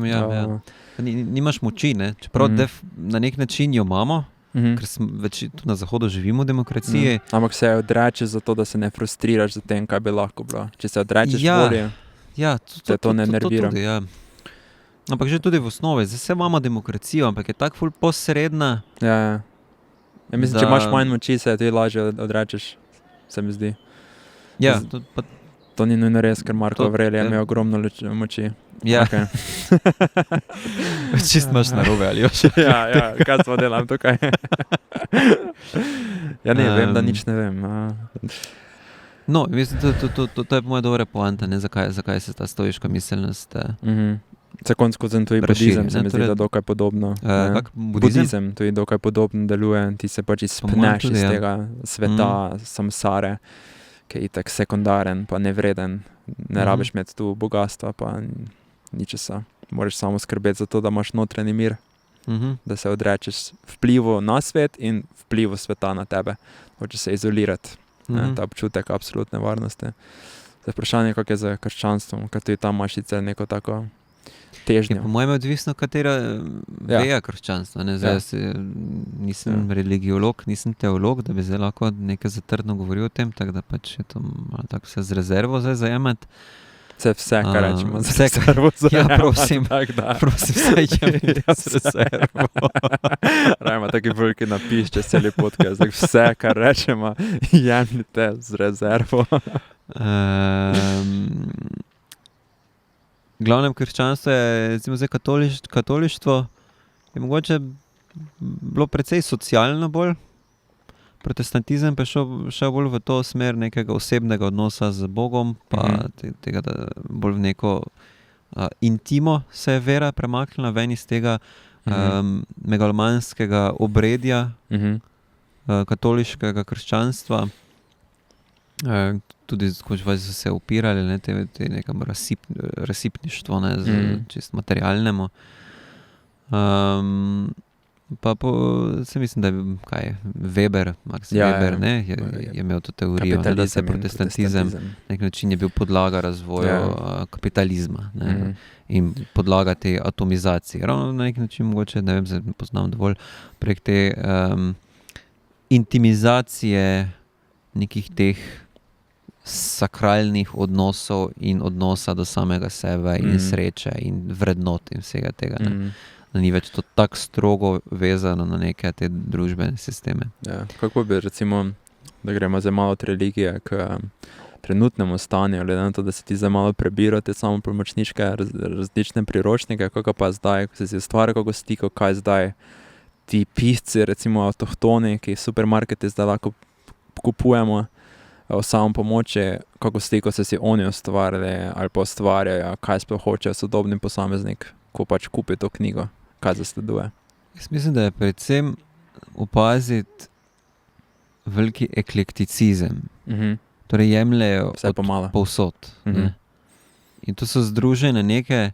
nimaš moči, ne. Čeprav na nek način jo imamo, ker več tudi na zahodu živimo v demokraciji. Ampak se odrečeš zato, da se ne frustriraš za tem, kaj bi lahko bilo. Če se odrečeš Ja. volje, Ja, Te to ne nervira. tudi, ja. Ampak že tudi v osnovi, zdaj se imamo demokracijo, ampak je tako ful posredna. ja. Ja, mislim, če Da- imaš manj moči, se ti lažje odrečeš, se mi zdi. Ja, Z- pa, To ni nujno res, ker Marko To- Aurelij ja. ima ogromno moči. ja. Okej. Čist imaš narobe, ali još. ja, kaj smo delam tukaj? Ja, ne, vem, da Em. nič ne vem. No, mislim, to je moja dobra poanta, ne, zakaj se ta stoiška miselnost. Se konc skozi tudi Razširi, budizem, se ne, mi zdi, torej- da dokaj podobno. ne. Kak budizem? Budizem tudi dokaj podobno deluje, ti se pač Po mojem izpneš tudi, iz ja. tega sveta samsare, ki je itak sekundaren, pa nevreden. Ne rabiš imeti tu bogatstva, pa ničesa. Moraš samo skrbeti za to, da imaš notranji mir, da se odrečeš vplivu na svet in vplivu sveta na tebe. Hočeš se izolirati, ne, ta občutek absolutne varnosti. Zdaj vprašanje, kako je z krščanstvom, ker tudi tam imaš sicer neko tako Je težnjo. po mojem odvisno, katera veja krščanstva. Ne? Zdaj, Ja. jaz, nisem religiolog, nisem teolog, da bi zdaj lahko nekaj zatrdno govoril o tem, tako da pač je to malo tako vse z rezervo zdaj zajemati. Vse, kar rečemo, vse, za rezervo Ja, zajemati, prosim, tako da. prosim, vse jemite Ja, z rezervo. Rajmo taki veliki napis, če celi podcast, zdaj vse, kar rečemo, jemljite z rezervo. Glavnem krščanstvo je, recimo zdaj katolištvo, je mogoče bilo precej socialno bolj. Protestantizem pa je šel bolj v to smer nekega osebnega odnosa z Bogom, pa tega, da bolj v neko intimo se je vera premaknila ven iz tega megalomanskega obredja katoliškega krščanstva. Tudi skozi so se upirali, ne, te nekam razsipništvo, ne, čist materialnemu. Pa se mislim, da je Weber, Max Weber, ne, je imel to teorijo, ne, da se protestantizem na nek način je bil podlaga razvoju kapitalizma, ne, in podlaga te atomizacije. Ravno na nek način mogoče, ne vem, zdaj ne poznam dovolj, prek te intimizacije nekih teh sakralnih odnosov in odnosa do samega sebe in sreče in vrednot in vsega tega. Ne. Da ni več to tako strogo vezano na neke te družbene sisteme. Ja, kako bi recimo, da gremo zdaj malo od religije k trenutnemu stanju, glede na to, da se ti zdaj malo prebiral te samopomočniške različne priročnike, kako pa zdaj, ko si si ustvaril kako stikov, kaj zdaj ti pisci, recimo avtohtoni, ki supermarketi zdaj lahko kupujemo o samopomoči, kako stikov se si oni ustvarjali ali pa ustvarjajo, kaj sploh hoče sodobni posameznik, ko pač kupi to knjigo, kaj zasleduje. Jaz mislim, da je predvsem opaziti veliki eklekticizem. Torej jemljejo Vse pomalo. povsod. Ne. In to so združene neke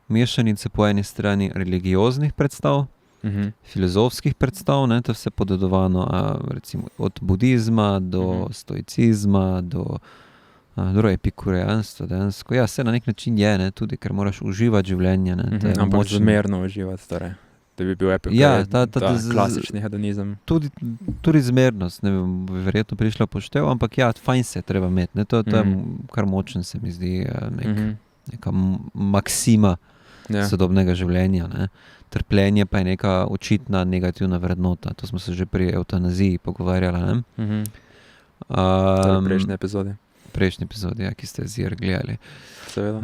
mešanice po eni strani religioznih predstav, filozofskih predstav, ne, to vse podedovano recimo od budizma do stoicizma, do epikurejanstva dejansko. Ja, vse na nek način je, ne, tudi, ker moraš uživati življenje. Ne, Ampak zmerno uživati, torej. Da bi bil epikurej, Ja, klasični hedonizem. Tudi zmernost, ne vem, bi verjetno prišla poštev, ampak ja, fajn se je treba imeti. Ne, to je kar močen, se mi zdi, neka maksima sodobnega življenja. Ne. Trpljenje pa je neka očitna negativna vrednota. To smo se že pri evtanaziji pogovarjali. Torej prejšnje epizode. Prejšnji epizodi, ja, ki ste Zir gledali. Seveda.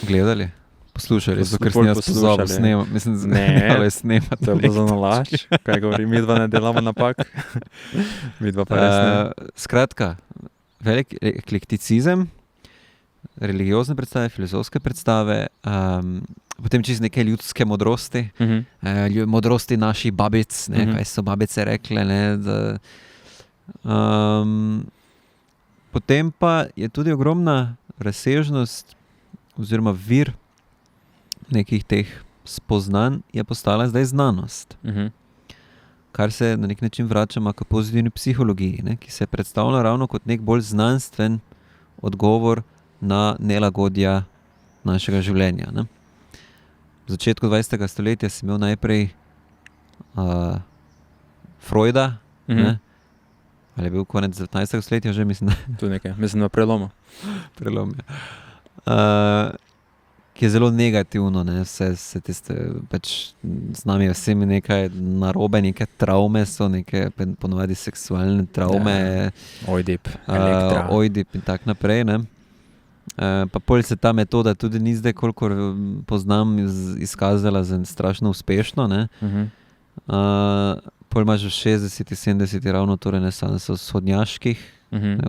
Gledali? poslušali, zato ker sem jaz pozabil snemati. Mislim, ne, snemati. To je bilo za nalašč, kaj govori, mi dva ne delamo napak. Mi dva pa res ne. Skratka, velik eklekticizem, religiozne predstave, filozofske predstave, potem čisto neke ljudske modrosti, modrosti naših babic, kaj so babice rekle. Potem pa je tudi ogromna razsežnost oziroma vir nekih teh spoznanj je postala zdaj znanost. Kar se na nek način vračamo k pozitivni psihologiji, ki se predstavlja ravno kot nek bolj znanstven odgovor na nelagodja našega življenja. V začetku 20. stoletja si imel najprej Freuda, ali je bil konec 19. stoletja že, mislim. Tu nekaj, mislim na prelomu. Prelom, ja. Ki je zelo negativno, vse tiste, pač z nami je vsemi nekaj narobe, neke travme so, neke ponovadi seksualne travme. Ojdip, elektra. Ojdip in tak naprej, Pa pol se ta metoda tudi ni zdaj, kolikor poznam, izkazala za strašno uspešno, Pol imaš v 60. 70. ravno to renesanso vzhodnjaških,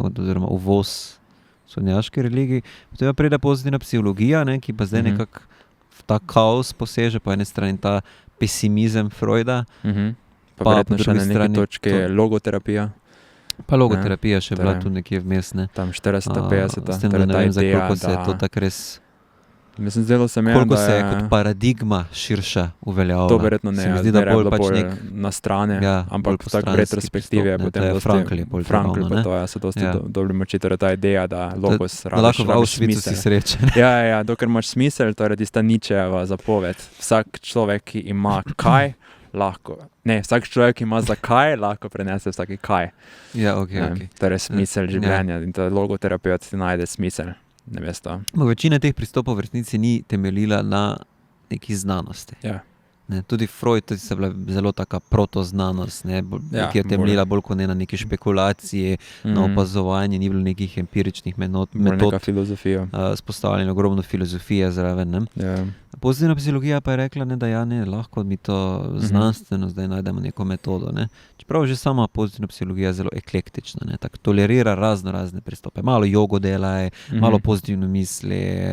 oziroma uvoz vzhodnjaške religiji. Potem pa pride pozitivna psihologija, ki pa zdaj nekako v ta kaos poseže, po ene strani ta pesimizem Freuda. Pa verjetno še na neki točki logoterapija. Pa logoterapija še bila tu nekje vmes. Tam 40-50. S tem, da ne vem, za koliko se je to tak res... Mislim, zdelo se mi, koliko se je kot paradigma širša uveljavila. To verjetno ne, zdi, da bolj pač na strane, ampak v tak retrospektive. Frankl je bolj Frankl pa to, se dosti dobro moči, torej ta ideja, da logos rabiš v Auschwitzu si srečen. Ja, dokler imaš smisel, torej tista Nietzscheva zapoved. Vsak človek, ki ima kaj, lahko. Ne, vsak človek ima zakaj, lahko prenese vsaki kaj. Ja, ok. Torej smisel življenja in ta logoterapija ti najde smisel. Večina teh pristopov v resnici ni temeljila na neki znanosti. Ja. Tudi Freud je bila zelo taka protoznanost, ki je temeljila bolj kot ne na neki špekulaciji, na opazovanju, ni bilo nekih empiričnih metod. Neka filozofija. Spostavljeno ogromno filozofije zraven. Pozitivna psihologija pa je rekla, da lahko mi to znanstveno zdaj najdemo neko metodo. Čeprav že sama pozitivna psihologija je zelo eklektična, tako tolerira razne pristope. Malo jogo delaj, malo pozitivno misli,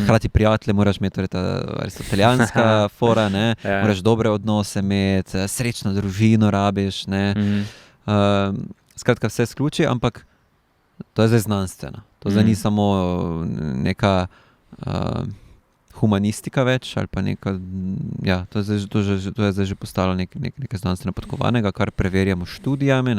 hkrati prijatelje moraš imeti, torej ta aristotelijanska fora, moraš dobre odnose imeti, srečno družino rabiš. Skratka, vse sključi, ampak to je zdaj znanstveno. To zdaj ni samo neka humanistika več, ali pa neka, to je zdaj že postalo nekaj znanstveno podkovanega, kar preverjamo študijami.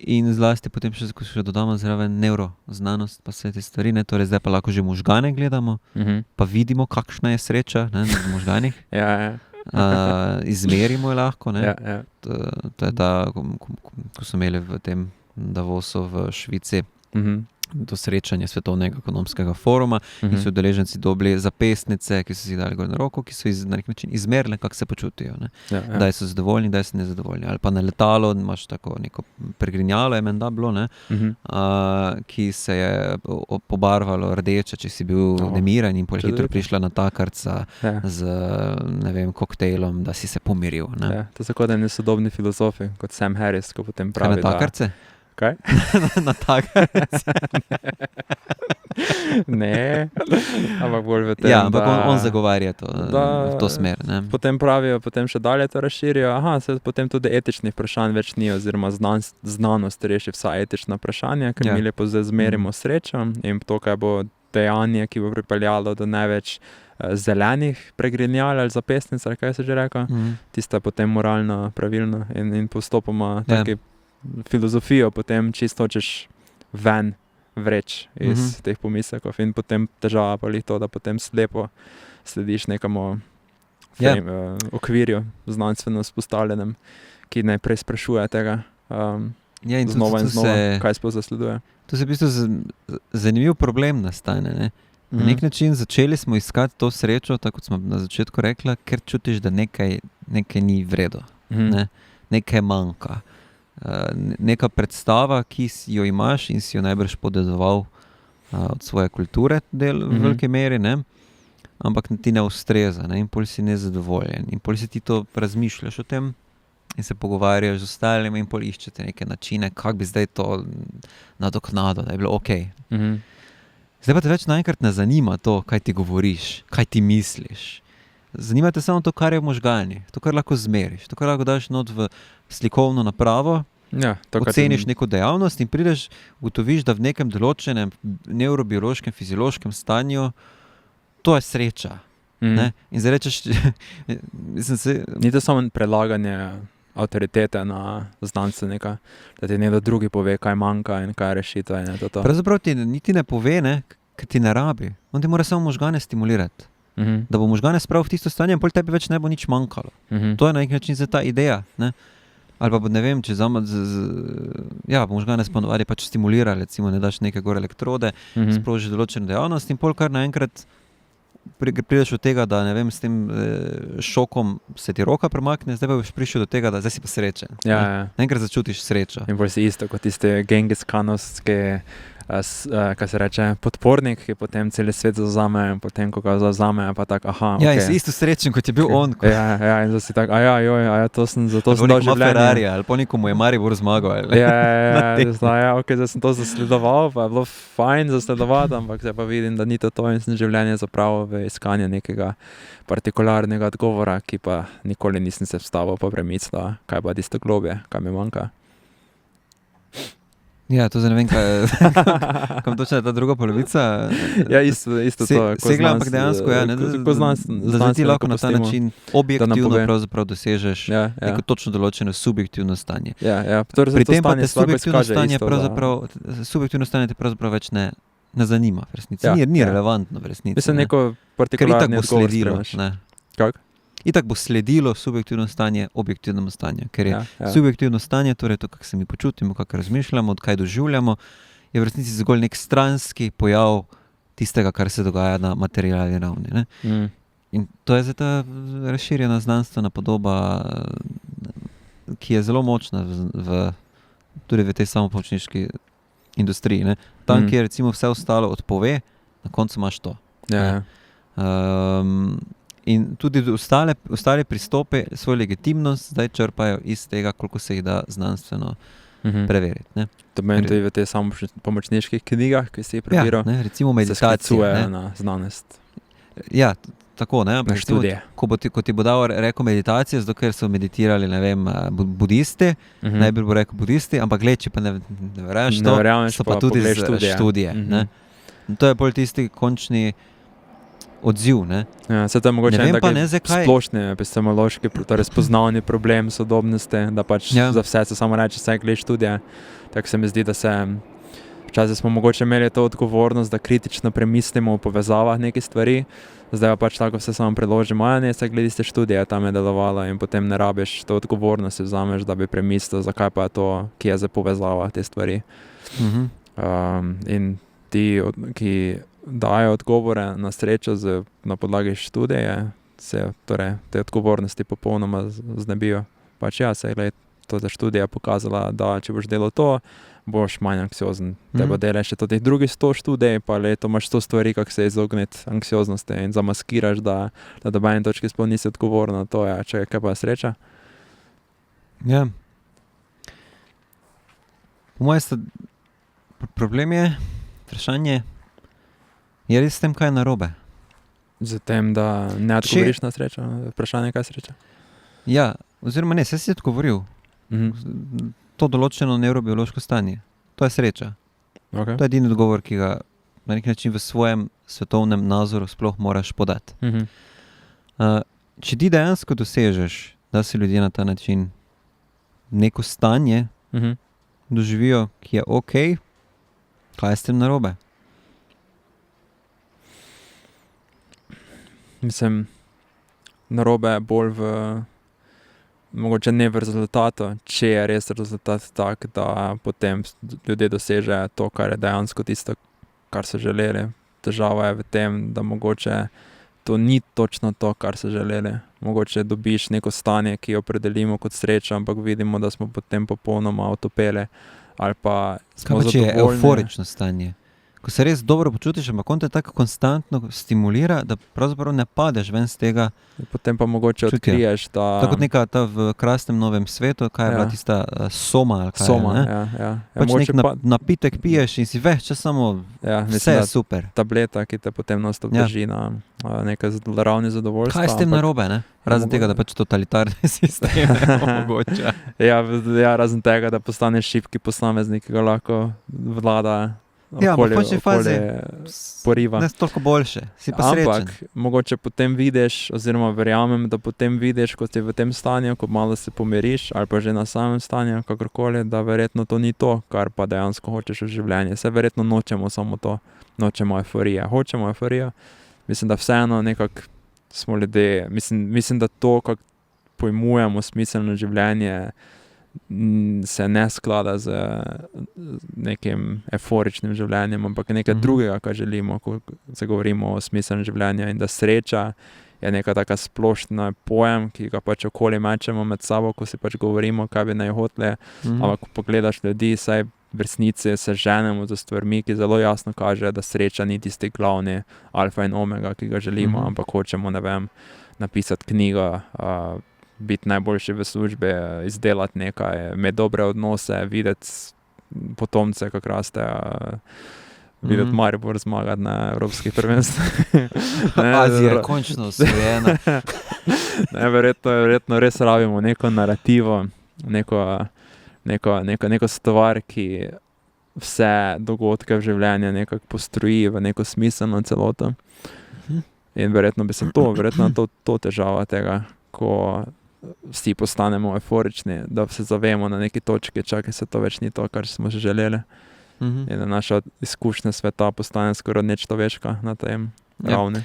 In zlasti potem še dodamo zraven neuroznanost, pa vse te stvari, torej zdaj pa lahko že možgane gledamo, pa vidimo, kakšna je sreča v možganih. Izmerimo jo lahko. To je ta, ko so imeli v tem Davosu v Švici do srečanja Svetovnega ekonomskega foruma in so udeleženci dobili zapestnice, ki so si dali gor na roko, ki so na nek način izmerile, kako se počutijo. Daj so zadovoljni, daj so nezadovoljni. Ali pa na letalo imaš tako neko pregrinjalo, je menda bilo, ki se je pobarvalo rdeče, če si bil nemiren in pol hitro prišla natakarca z, ne vem, koktejlom, da si se pomiril. To so kot eni sodobni filozofi, kot Sam Harris, ko potem pravi, natakarce? Kaj? Natakarce? Ne, ampak bolj v tem, ampak on zagovarja to, v to smer. Potem pravijo, potem še dalje to razširijo, se potem tudi etičnih vprašanj več ni, oziroma znanost reši vsa etična vprašanja, ker mi lepo zdaj zmerimo srečo in to, kaj bo dejanje, ki bo pripeljalo do največ zelenih pregrinjal ali zapestnic, ali kaj se že reka, tista potem moralna, pravilna in postopoma taki filozofijo potem čisto hočeš ven vreč iz teh pomislekov in potem težava pa je to, da potem slepo slediš nekemu okvirju znanstveno vzpostavljenem, ki najprej sprašuje tega znova in znova, kaj sploh zasleduje. To se v bistvu zanimiv problem nastane. Na nek način začeli smo iskati to srečo, tako kot smo na začetku rekla, ker čutiš, da nekaj ni vredo, nekaj manjka. Neka predstava, ki jo imaš in si jo najbrž podedoval od svoje kulture v veliki meri, ne? Ampak ti ne ustreza, ne? In pol si nezadovoljen. In pol si ti to razmišljaš o tem in se pogovarjaš z ostalimi in pol iščete neke načine, kako bi zdaj to nadoknado, da je bilo ok. Zdaj pa te več naenkrat ne zanima to, kaj ti govoriš, kaj ti misliš. Zanima te samo to, kar je v možgani, to, kar lahko zmeriš, to, kar lahko daš not v slikovno napravo, oceniš neko dejavnost in prideš, ugotoviš, da v nekem določenem nevrobiološkem, fiziološkem stanju to je sreča. Ne? In zdaj rečeš, Ni to samo prelaganje avtoritete na znanstvenika, da ti nekdo drugi pove, kaj manjka in kaj je rešitva. Pravzaprav ti niti ne pove, ne, ker ti ne rabi. On ti mora samo možgane stimulirati. Da bo možgane spravil v tisto stanje in pol tebi več ne bo nič manjkalo. To je na nek način za ta ideja. Ne? Ali pa ne vem, če bo možgane sponovali pač stimulira, recimo ne daš neke gore elektrode, sprožiš določeno dejavnost in pol kar naenkrat prideš od tega, da ne vem, s tem šokom se ti roka premakne, zdaj pa boš prišel do tega, da zdaj si pa srečen. Naenkrat začutiš srečo. In bolj si isto kot tiste Gengis Kanovske, kaj se reče, podpornik, ki potem cel svet zavzame in potem, ko ga zavzame, pa tak, aha, Ja, in si isto srečen, kot je bil on. In zdaj si tak, zato sem dal življenje. Ferrarija, ali po nekomu je Maribor zmagal. Zdaj sem to zasledoval, pa je bilo fajn zasledovati, ampak zdaj pa vidim, da ni to in sem življenje zapravil v iskanje nekega partikularnega odgovora, ki pa nikoli nisem se vstavil pa premislil, kaj pa tisto globje, kaj mi manjka. Ja, to zdaj ne vem, kam točno je ta druga polovica. Ja, isto to. Segla, ampak dejansko, da ti lahko na ta način objektivno pravzaprav dosežeš neko točno določeno subjektivno stanje. Pri tem pa te subjektivno stanje te pravzaprav več ne zanima v resnici. Ni relevantno v resnici. Mislim, neko partikularni odgovor spremaš. Kako? Itak bo sledilo subjektivno stanje objektivnemu stanju, ker je subjektivno stanje, torej to, kako se mi počutimo, kako razmišljamo, kaj doživljamo, je v resnici zgolj nek stranski pojav tistega, kar se dogaja na materialni ravni. Ne? In to je zdaj ta razširjena znanstvena podoba, ki je zelo močna tudi v tej samopomočniški industriji. Ne? Tam, kjer recimo vse ostalo odpove, na koncu imaš to. In tudi ostale pristope svojo legitimnost zdaj črpajo iz tega, koliko se jih da znanstveno preveriti. Ne? To meni tudi v teh samopomočniških knjigah, ki si jih prebiral, recimo meditacije, se sklicujejo na znanost. Ja, tako, ne? Na študije. Ko ti bo dal rekel meditacije, zato ker so meditirali, ne vem, budisti, najbolj bo rekel budisti, ampak gled, če pa ne verjameš to, so pa tudi študije. Ne? To je bolj tisti končni odziv, ne? Se to je mogoče splošni epistemološki, torej spoznavni problem sodobnosti, da pač za vse se samo reče, vse gled študije. Tako se mi zdi, da včasih smo mogoče imeli to odgovornost, da kritično premislimo v povezavah neke stvari, zdaj pa pač tako vse samo predložimo, se gledi ste študije, tam je delovalo in potem ne rabiš to odgovornost, vzameš, da bi premislil, zakaj pa je to, ki je za povezava te stvari. In ti, ki dajo odgovore na srečo na podlagi študije, se torej te odgovornosti popolnoma znebijo. Pač to za študija pokazala, da če boš delal to, boš manj anksiozen. Treba delaš še to teh drugih 100 študij, pa leto imaš 100 stvari, kako se izogniti anksioznosti in zamaskiraš, da do bajne točke sploh nisi odgovoren na to, če kaj pa je sreča. Ja. Po mojem problem je, vprašanje, je res s tem, kaj je narobe? Z tem, da ne odgovoriš na srečo? Vprašanje, kaj je sreča? Ja, oziroma ne, si odgovoril. To določeno nevrobiološko stanje. To je sreča. To je edini odgovor, ki ga na nek način v svojem svetovnem nazoru sploh moraš podati. Če ti dejansko dosežeš, da se ljudje na ta način neko stanje doživijo, ki je ok, kaj je s tem narobe? Mislim, narobe je bolj mogoče ne v rezultatu, če je res rezultat tak, da potem ljudje dosežejo to, kar je dejansko tisto, kar so želeli. Težava je v tem, da mogoče to ni točno to, kar so želeli. Mogoče dobiš neko stanje, ki jo opredelimo kot srečo, ampak vidimo, da smo potem popolnoma otopeli. Ali pa smo zadovoljni. Kaj pa če je euforično stanje? ko se res dobro počutiš, ampak on te tako konstantno stimulira, da pravzaprav ne padeš ven z tega. Potem pa mogoče čutja. odkriješ, da... Tako kot neka ta v Krasnem novem svetu, kaj je bila tista Soma ali kaj Soma, je, ne? ja. Pač mogoče nek napitek piješ in si več čas samo, vse je super. Tableta, ki te potem non-stop drži na nekaj ravni zadovoljstva. Kaj je s tem narobe, ne? Razen tega, da pač totalitarni sistem omogoča. Ja, razen tega, da postaneš šibki posameznik, ki ga lahko vlada okolje poriva. Ne, toliko boljše, si pa srečen. Ampak mogoče potem vidiš, oziroma verjamem, da potem vidiš, ko si v tem stanju, ko malo se pomiriš, ali pa že na samem stanju, kakorkoli, da verjetno to ni to, kar pa dejansko hočeš v življenju. Se verjetno nočemo samo to, nočemo euforije. Hočemo euforijo. Mislim, da vseeno nekako smo ljudje, mislim, da to, kako pojmujemo smiselno življenje, se ne sklada z nekim euforičnim življenjem, ampak nekaj drugega, kar želimo, ko se govorimo o smiselnem življenju, in da sreča je neka taka splošna pojem, ki ga pač okoli mečemo med sabo, ko si pač govorimo, kaj bi naj hoteli, ampak ko pogledaš ljudi, saj v resnici se ženemo za stvarmi, ki zelo jasno kažejo, da sreča ni tisti glavni alfa in omega, ki ga želimo, ampak hočemo, ne vem, napisati knjigo, biti najboljši v službi, izdelati nekaj, imeti dobre odnose, videti potomce, kako raste, videti Maribor zmagati na evropskih prvenstvih. Azija je končno osvojena. Verjetno res rabimo neko narativo, neko stvar, ki vse dogodke v življenju nekako postroji v neko smiselno celoto. In verjetno bi se to težava tega, ko vsi postanemo euforični, da se zavemo na neki točki, čakaj, se to več ni to, kar smo že želeli. In da naša izkušnja sveta postane skoraj nečloveška na tem ravni.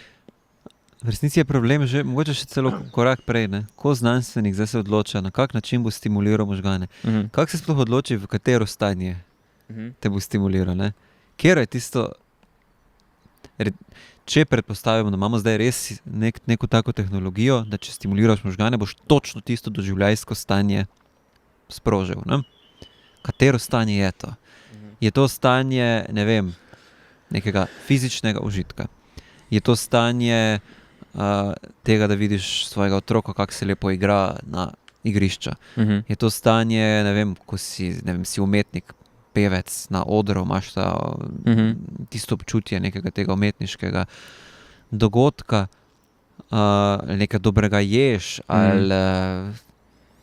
V resnici je problem že, mogoče še celo korak prej, ne? Ko znanstvenik zdaj se odloča, na kak način bo stimuliral možgane. Kako se sploh odloči, v katero stanje te bo stimuliral, ne? Kjer je tisto, če predpostavimo, da imamo zdaj res neko tako tehnologijo, da če stimuliraš možgane, boš točno tisto doživljajsko stanje sprožil, ne? Katero stanje je to? Je to stanje, ne vem, nekega fizičnega užitka? Je to stanje tega, da vidiš svojega otroka, kako se lepo igra na igrišča? Je to stanje, ne vem, ko si umetnik, pevec na odru, imaš tisto občutje nekega tega umetniškega dogodka, nekaj dobrega ješ, ali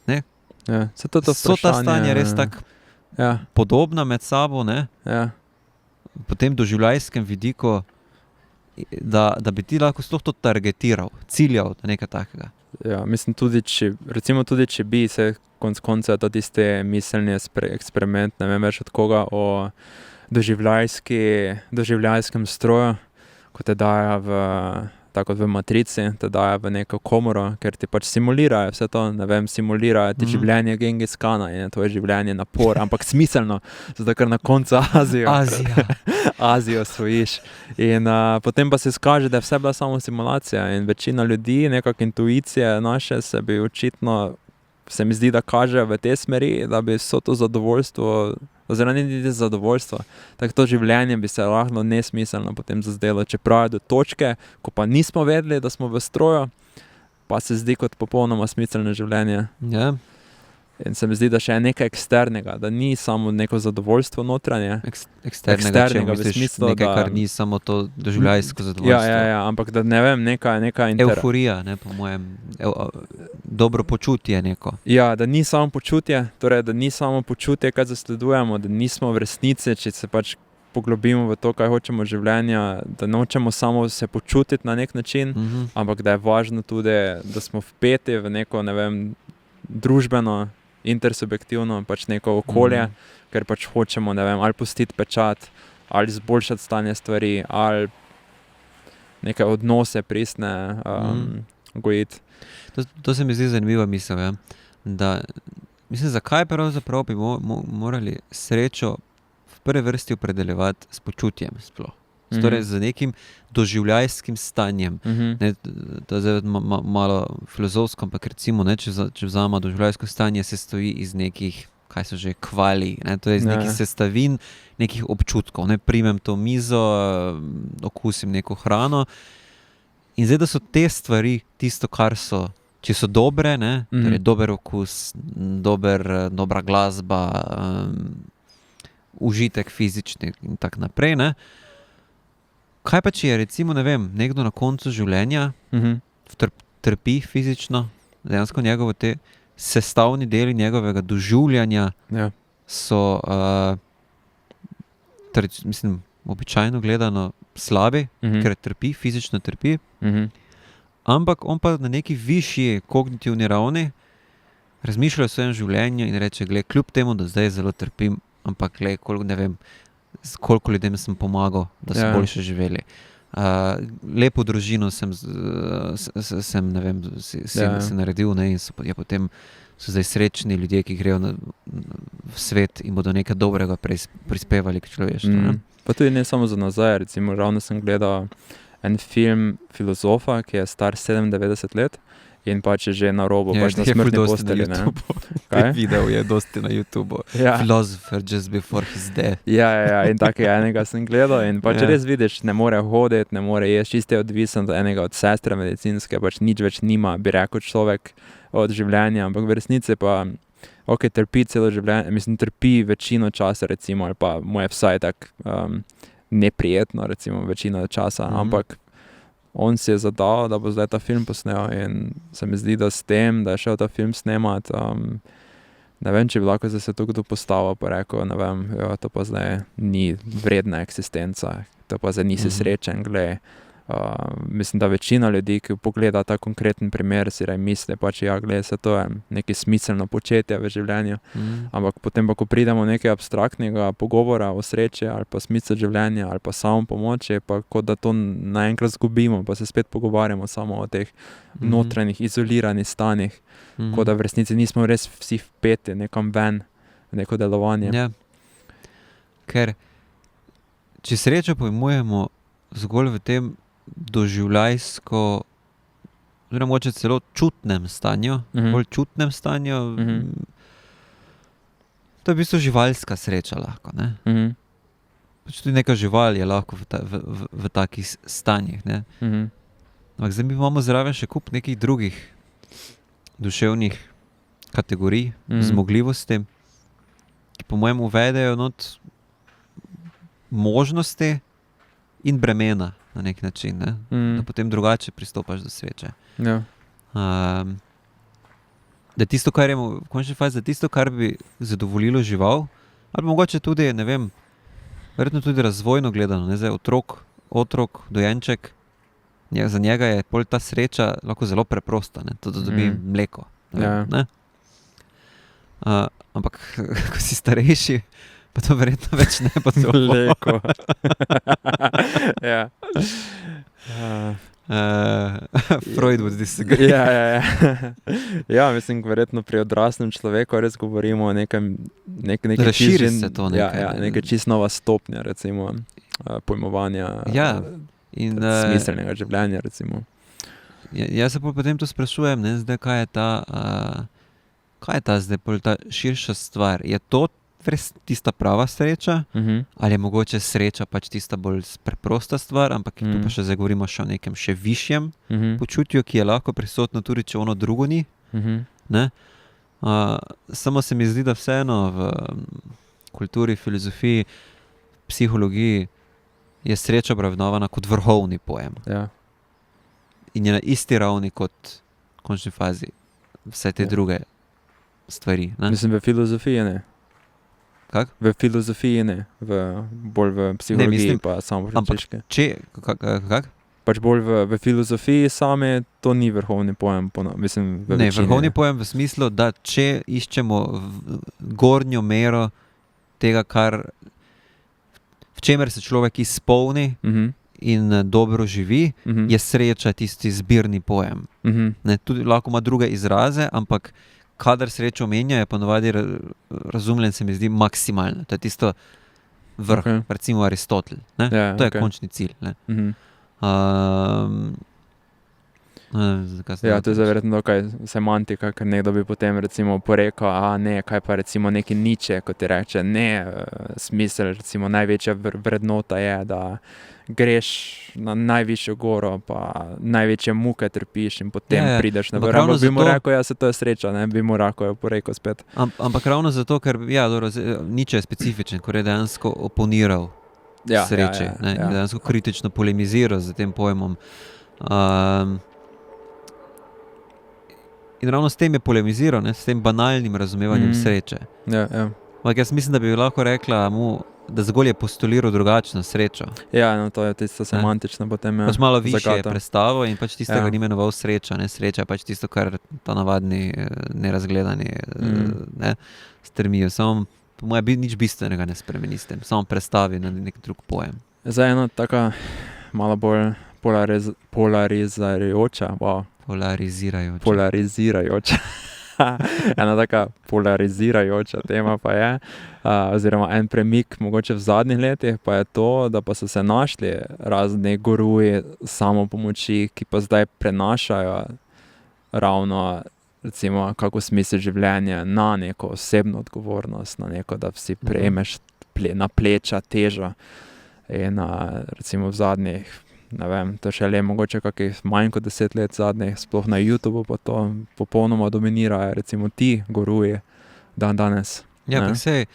ne? Ja, so ta stanja res tako podobna med sabo, ne? Po tem doživljajskem vidiku, da bi ti lahko sploh to targetiral, ciljal na nekaj takega. Ja, mislim tudi, če bi se konc konca to tiste miselni eksperiment, ne vem več od koga, o doživljajskem stroju, ko te daja tako kot v Matrici, te daja v neko komoro, ker ti pač simulirajo vse to, ne vem, simulirajo ti življenje Gengis Kana in je tvoje življenje napor, ampak smiselno, zato ker na koncu Azijo osvojiš. In potem pa se izkaže, da je vse bila samo simulacija in večina ljudi, nekako intuicije naše se bi očitno, se mi zdi, da kaže v te smeri, da bi so to zadovoljstvo, oziroma ni zadovoljstvo, tako to življenje bi se lahko nesmiselno potem zazdelo, čeprav je do točke, ko pa nismo vedeli, da smo v stroju, pa se zdi kot popolnoma smiselno življenje. Ja. In se mi zdi, da še je nekaj eksternega, da ni samo neko zadovoljstvo notranje. Eksternega, če misliš smislu, nekaj, kar ni samo to doživljajsko zadovoljstvo. Ja, ampak da ne vem, neka Euforija, ne, po mojem, dobro počutje neko. Ja, da ni samo počutje, torej da ni samo počutje, kaj zasledujemo, da nismo v resnici, če se pač poglobimo v to, kaj hočemo življenja, da nočemo samo se počutiti na nek način, ampak da je važno tudi, da smo vpeti v neko, ne vem, družbeno, intersubjektivno, pač neko okolje, ker pač hočemo, ne vem, ali pustiti pečat, ali izboljšati stanje stvari, ali neke odnose pristne gojiti. To se mi zdi zanimiva misel, ja? Da, mislim, zakaj pravzaprav bi morali srečo v prvi vrsti opredeljevati s počutjem sploh. Torej z nekim doživljajskim stanjem. Ne, to je zdaj malo filozofsko, ampak recimo, ne, če vzamemo doživljajsko stanje, se stoji iz nekih kaj so že, kvali, ne? To je iz nekih Ja. sestavin, nekih občutkov. Ne? Primem to mizo, okusim neko hrano in zdaj, da so te stvari tisto, kar so, če so dobre, ne? Torej dober okus, dobra glasba, užitek fizični in tak naprej, ne? Kaj pa, če je recimo, ne vem, nekdo na koncu življenja trpi fizično, dejansko njegovo te sestavni deli njegovega doživljanja Ja. so, mislim, običajno gledano slabi, ker trpi, fizično trpi, ampak on pa na neki višji kognitivni ravni razmišlja o svojem življenju in reče, glej, kljub temu, da zdaj zelo trpim, ampak glej, koliko ljudem sem pomagal, da so boljše živeli. Lepo družino sem ne vem, si naredil, ne, in je potem so zdaj srečni ljudje, ki grejo v svet in bodo nekaj dobrega prispevali k človeštvu. Ne? Pa tudi ne samo za nazaj, recimo ravno sem gledal en film filozofa, ki je star 97 let in pač je že na robu, pač na smrtni postelji. Video je dosti na YouTubu. Philosopher just before his death. Ja, in tako enega sem gledal in pač res vidiš, ne more hoditi, ne more jesti, čisto je odvisen od enega od sestre medicinske, pač nič več nima, bi rekel človek, od življenja, ampak v resnici pa trpi celo življenje, mislim, trpi večino časa, recimo, ali pa mu je vsaj tako neprijetno, recimo, večino časa, ampak on si je zadal, da bo zdaj ta film posnel in se mi zdi, da s tem, da je šel ta film snemat, ne vem, če bi lahko zdaj se to kdo postavil pa rekel, ne vem, to pa zdaj ni vredna eksistenca, to pa zdaj nisi srečen, glej. Mislim, da večina ljudi, ki pogleda ta konkreten primer, si misli, pač glej, se to je nekaj smiselno početje v življenju, ampak potem pa, ko pridemo nekaj abstraktnega pogovora o sreči ali pa smislu življenja ali pa samo pomoči, pa kot da to naenkrat zgubimo, pa se spet pogovarjamo samo o teh notranjih, izoliranih stanjih, kot da v resnici nismo res vsi vpeti nekam ven, neko delovanje. Ja. Ker, če srečo pojmujemo zgolj v tem doživljajsko, oziroma mogoče celo čutnem stanju, bolj čutnem stanju, to je v bistvu živalska sreča lahko, ne? Pač tudi neka žival je lahko v takih stanjih, ne? Ampak zdaj mi imamo zraven še kup nekih drugih duševnih kategorij, zmogljivosti, ki po mojem uvedejo not možnosti in bremena na nek način, ne? Da potem drugače pristopaš do sreče. Ja. Da tisto, kar je v končni fazi, da tisto, kar bi zadovoljilo žival, ali mogoče tudi, ne vem, verjetno tudi razvojno gledano, ne, zdaj otrok, dojenček, za njega je pol ta sreča lahko zelo preprosta, ne, to da dobi mleko. Ne? Ampak, ko si starejši, pa to verjetno več ne bo to. Mleko. Ja. Freud would disagree. Ja, mislim, verjetno pri odraslem človeku res govorimo o nekem razširi se to nekaj. Neka čist nova stopnja, recimo, pojmovanja smiselnega življenja, recimo. Jaz se potem to sprašujem, ne, zdaj, kaj je ta zdaj pol ta širša stvar? Je to res tista prava sreča, ali je mogoče sreča pač tista bolj preprosta stvar, ampak tu pa še zdaj govorimo še o nekem še višjem počutju, ki je lahko prisotno tudi, če ono drugo ni. Ne? Samo se mi zdi, da vseeno v kulturi, filozofiji, psihologiji je sreča obravnavana kot vrhovni pojem. Ja. In je na isti ravni kot v končni fazi vse te druge stvari. Ne? Mislim, v filozofiji ne. Kak? V filozofiji ne, bolj v psihologiji pa samo ampak kak? Pač bolj v filozofiji same to ni vrhovni pojem, mislim, v večini. Vrhovni pojem v smislu, da če iščemo gornjo mero tega, v čemer se človek izpolni in dobro živi, je sreča tisti zbirni pojem. Ne, tudi lahko ima druge izraze, ampak kadar srečo omenja, je ponovadi razumljen, se mi zdi, maksimalno. To je tisto vrh, recimo Aristotel. Ne? To je končni cilj. Ne? Ja, to je zaverjetno dokaj semantika, ker nekdo bi potem recimo porekal, kaj pa recimo neki Nietzsche, kot ti reče, smisel, recimo največja vrednota je, da greš na najvišjo goro, pa največje muke trpiš in potem prideš na vrh. Bi mu rekel, se to je sreča, ne bi mu porekel spet. Ampak ravno zato, ker Nietzsche je specifičen, ko je dejansko oponiral sreči, dejansko kritično polemiziral z tem pojmom. In ravno s tem je polemiziral, s tem banalnim razumevanjem sreče. Ampak jaz mislim, da bi lahko rekla mu, da zgolj je postuliral drugačno srečo. Ja, no to je tisto semantično potem. Pač malo višje je predstavo in pač tistega ni imenoval sreča. Sreča je pač tisto, kar ta navadni, nerazgledani stremijo. Samo po moje nič bistvenega ne spremeni s tem. Samo predstavi na nek drug pojem. Zdaj ena taka malo bolj polarizirajoča. Ena taka polarizirajoča tema pa je, oziroma en premik mogoče v zadnjih letih, pa je to, da pa so se našli razni guruji samopomoči, ki pa zdaj prenašajo ravno recimo kako smisel življenja na neko osebno odgovornost, na neko, da si prejmeš na pleča težo. In recimo v zadnjih, ne vem, to še le mogoče kakih manj kot 10 let zadnjih, sploh na YouTubeu pa to popolnoma dominirajo, recimo ti guruji danes. Ja, pa vse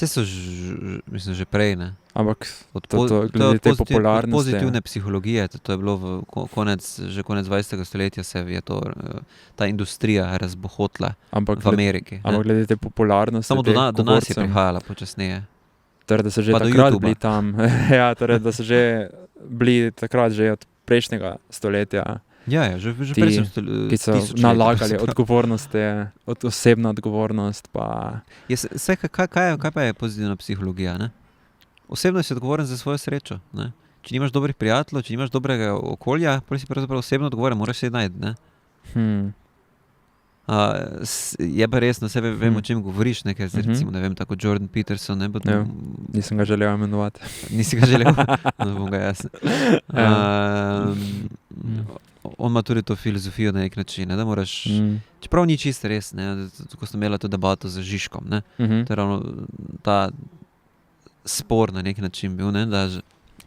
so mislim, že prej, ne? Ampak glede te popularnosti. Pozitivne psihologije, to je bilo že konec 20. stoletja se je ta industrija razbohotila v Ameriki. Ampak glede te popularnosti. Samo do nas je prihajala počasneje. Torej, da so že takrat bili tam. Ja, torej, da so že bili takrat že od prejšnjega stoletja. Ja, že prejšnjem stoletju. Ki so nalagali odgovornosti, osebna odgovornost. Kaj pa je pozitivna psihologija? Ne? Osebno si odgovoren za svojo srečo. Ne? Če nimaš dobrih prijateljev, če nimaš dobrega okolja, potem si pravzaprav osebno odgovoren, moraš se najti. Ne? Je pa res, na sebe vem, o čem govoriš, nekaj, recimo, ne vem, tako Jordan Peterson. Nisem ga želel imenovati. Nisi ga želel? No, bom ga jasno. On ima tudi to filozofijo na nek način, da moraš, čeprav ni čisto res, ko smo imeli to debato z Žižkom, to je ravno ta spor na nek način bil, da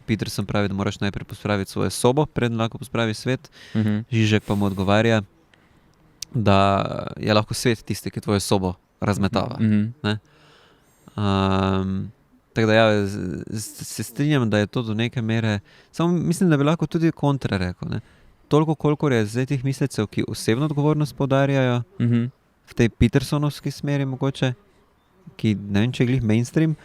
Peterson pravi, da moraš najprej pospraviti svojo sobo, preden lahko pospravi svet, Žižek pa mu odgovarja, da je lahko svet tisti, ki tvojo sobo razmetava. Tako da se strinjam, da je to do neke mere, samo mislim, da bi lahko tudi kontra rekel. Toliko, kolikor je zdaj teh mislecev, ki osebno odgovornost poudarjajo, v tej Petersonovski smeri mogoče, ki ne vem, če je glih mainstream,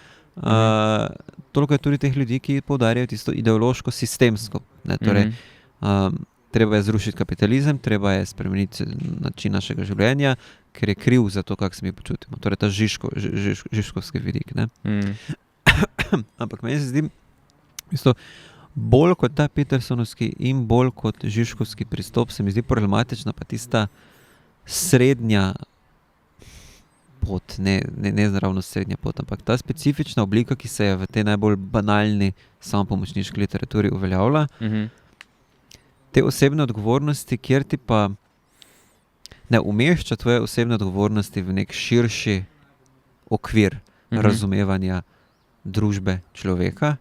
toliko je tudi teh ljudi, ki poudarjajo tisto ideološko sistemsko. Torej, treba je zrušiti kapitalizem, treba je spremeniti način našega življenja, ker je kriv za to, kako se mi počutimo. Torej ta žižkovski vidik. Ampak meni se zdi, bolj kot ta Petersonovski in bolj kot žižkovski pristop, se mi zdi problematična pa tista srednja pot, ne ravno srednja pot, ampak ta specifična oblika, ki se je v tej najbolj banalni samopomočniški literaturi uveljavila, te osebne odgovornosti, kjer ti pa ne umešča tvoje osebne odgovornosti v nek širši okvir razumevanja družbe človeka,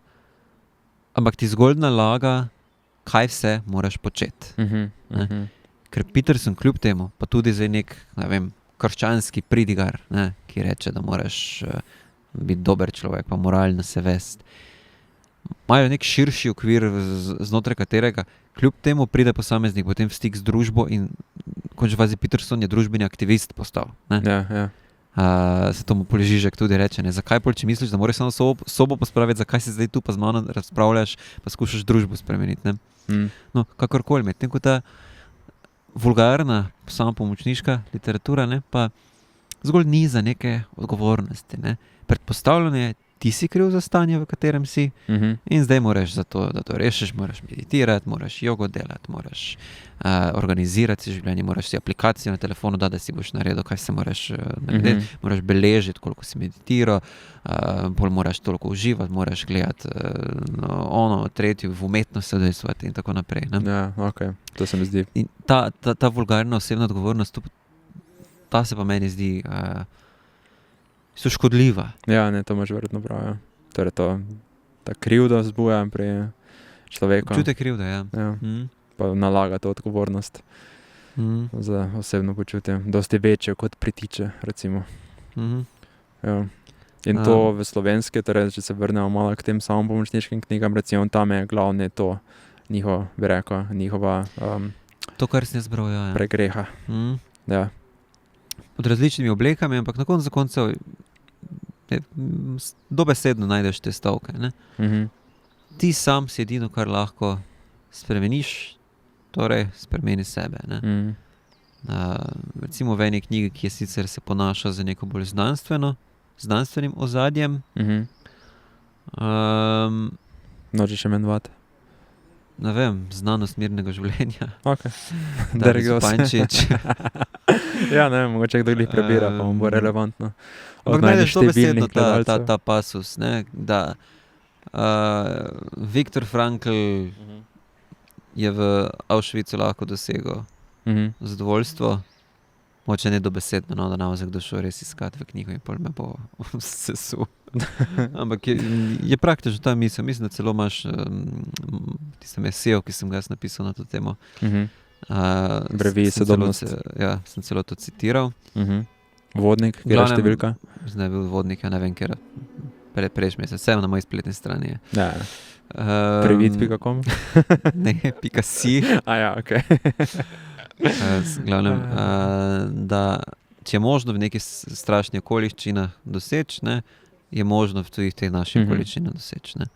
ampak ti zgolj nalaga, kaj vse moraš početi. Ker Peterson kljub temu, pa tudi zdaj nek, ne vem, krščanski pridigar, ki reče, da moraš biti dober človek, pa moralno se vesti, imajo nek širši okvir, znotraj katerega kljub temu pride posameznik potem v stik z družbo in končni fazi Peterson je družbeni aktivist postal. Se to mu Žižek tudi reče, zakaj če misliš, da moraš samo sobo pospraviti, zakaj si zdaj tu pa z mano razpravljaš, pa skušaš družbo spremeniti. No, kakorkoli, medtem ko ta vulgarna samopomočniška literatura pa zgolj niza neke odgovornosti. Predpostavljeno je ti si kriv za stanje, v katerem si. In zdaj moraš za to, da to rešiš, moraš meditirati, moraš jogo delati, moraš organizirati si življenje, moraš si aplikacijo na telefonu dati, da si boš naredil, kaj se moraš narediti, moraš beležiti, koliko si meditiral, bolj moraš toliko uživati, moraš gledati tretjo v umetnost se udejstvovati in tako naprej. Ne? Ja, ok, to se mi zdi. In ta vulgarna osebna odgovornost, ta se pa meni zdi so škodljiva. Ja, ne, to imaš verjetno prav, ja. Torej to, ta krivda vzbuja pri človeku. Občutek krivde, ja. Pa nalaga to odgovornost za osebno počutje. Dosti večje kot pritiče, recimo. Ja. In to v slovenske, torej, če se vrnemo malo k tem samopomočniškim knjigam, recimo tam je glavne to njihova to, kar sem jaz bral, ja. pregreha. Ja. Pod različnimi oblekami, ampak na koncu koncev dobesedno najdeš te stavke. Ne? Ti sam si edino, kar lahko spremeniš, torej spremeni sebe. Ne? Recimo v eni knjigi, ki je sicer se ponaša za neko bolj znanstvenim ozadjem. Nočeš imenovati? Ne vem, znanost mirnega življenja. Ok. Darik Zupančič. Ja, ne vem, mogoče kdo glih prebira, pa mu bo relevantno. Ampak najdeš to besedno ta pasus, ne, da Viktor Frankl je v Auschwitzu lahko dosegel zadovoljstvo, moče ne dobesedno, no, da nam za kdo šel res iskati v knjigo in pol me bo sesul. Ampak je praktično ta misel. Mislim, da celo imaš tistem esejo, ki sem ga jaz napisal na to temo. Brevi sodobnost. Ja, sem celo to citiral. Vodnik, kjer je številka? Zdaj je bil vodnik, ja ne vem, kjer prejšnji mesec. Vse na moji spletni strani je. Ja. Previd.com? Ne, .si. Ja, ok. Glavnem, da če je možno v nekih strašnih okoliščinah doseči, ne, je možno v teh naših okoliščinah doseči. Ne.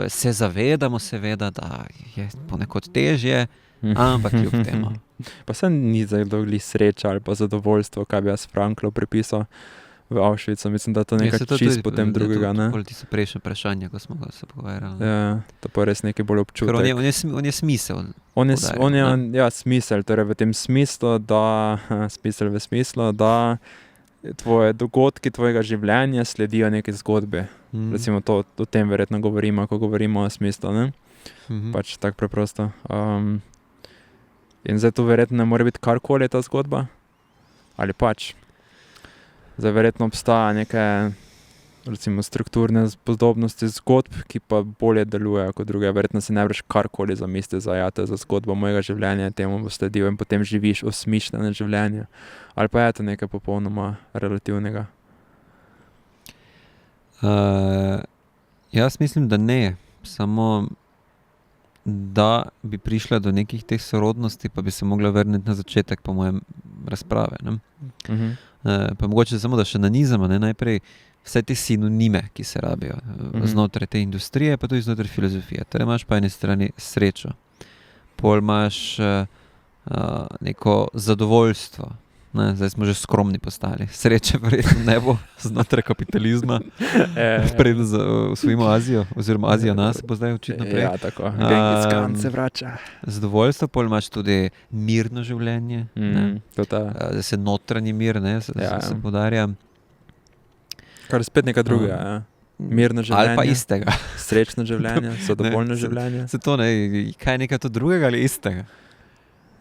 Se zavedamo seveda, da je ponekod težje, ampak kljub temu. Pa se ni zadovoljni sreča ali pa zadovoljstvo, kaj bi jaz Franklu pripisal v Auschwitzu. Mislim, da to nekaj čist potem drugega. Ti so prejšnje vprašanja, ko smo se pogovarjali. Ja, to pa res nekaj bolj občutek. Ker on je smisel. On je smisel, torej v tem smislu, da tvoje dogodki tvojega življenja sledijo neke zgodbe. Recimo to, o tem verjetno govorimo, ko govorimo o smislu, ne? Pač tako preprosto. In zdaj tu verjetno ne more biti karkoli ta zgodba? Ali pač? Zdaj verjetno obstaja neke, recimo, strukturne podobnosti zgodb, ki pa bolje delujejo kot druge. Verjetno si ne breš karkoli zamisli to za zgodbo mojega življenja, temu bo sledil in potem živiš osmišljeno življenje. Ali pa je to nekaj popolnoma relativnega? Jaz mislim, da ne. Samo da bi prišla do nekih teh sorodnosti, pa bi se mogla vrniti na začetek, po mojem, razprave. Ne? Pa mogoče samo, da še nanizamo, ne? Najprej vse te sinonime, ki se rabijo znotraj te industrije, pa tudi znotraj filozofije. Torej imaš pa eni strani srečo, pol imaš neko zadovoljstvo. Ne, zdaj smo že skromni postali. Sreče verjetno ne bo znotraj kapitalizma. Preden osvojimo Azijo, oziroma Azija nas bo zdaj očitno prej. Ja, tako. Gengis Khan se vrača. Zadovoljstvo, pol imaš tudi mirno življenje. Da se notranji mir, ne, se podarja. Kar spet nekaj drugega, ja. Mirno življenje. Ali pa istega. Srečno življenje, zadovoljno življenje. Zato ne, kaj je nekaj to drugega ali istega?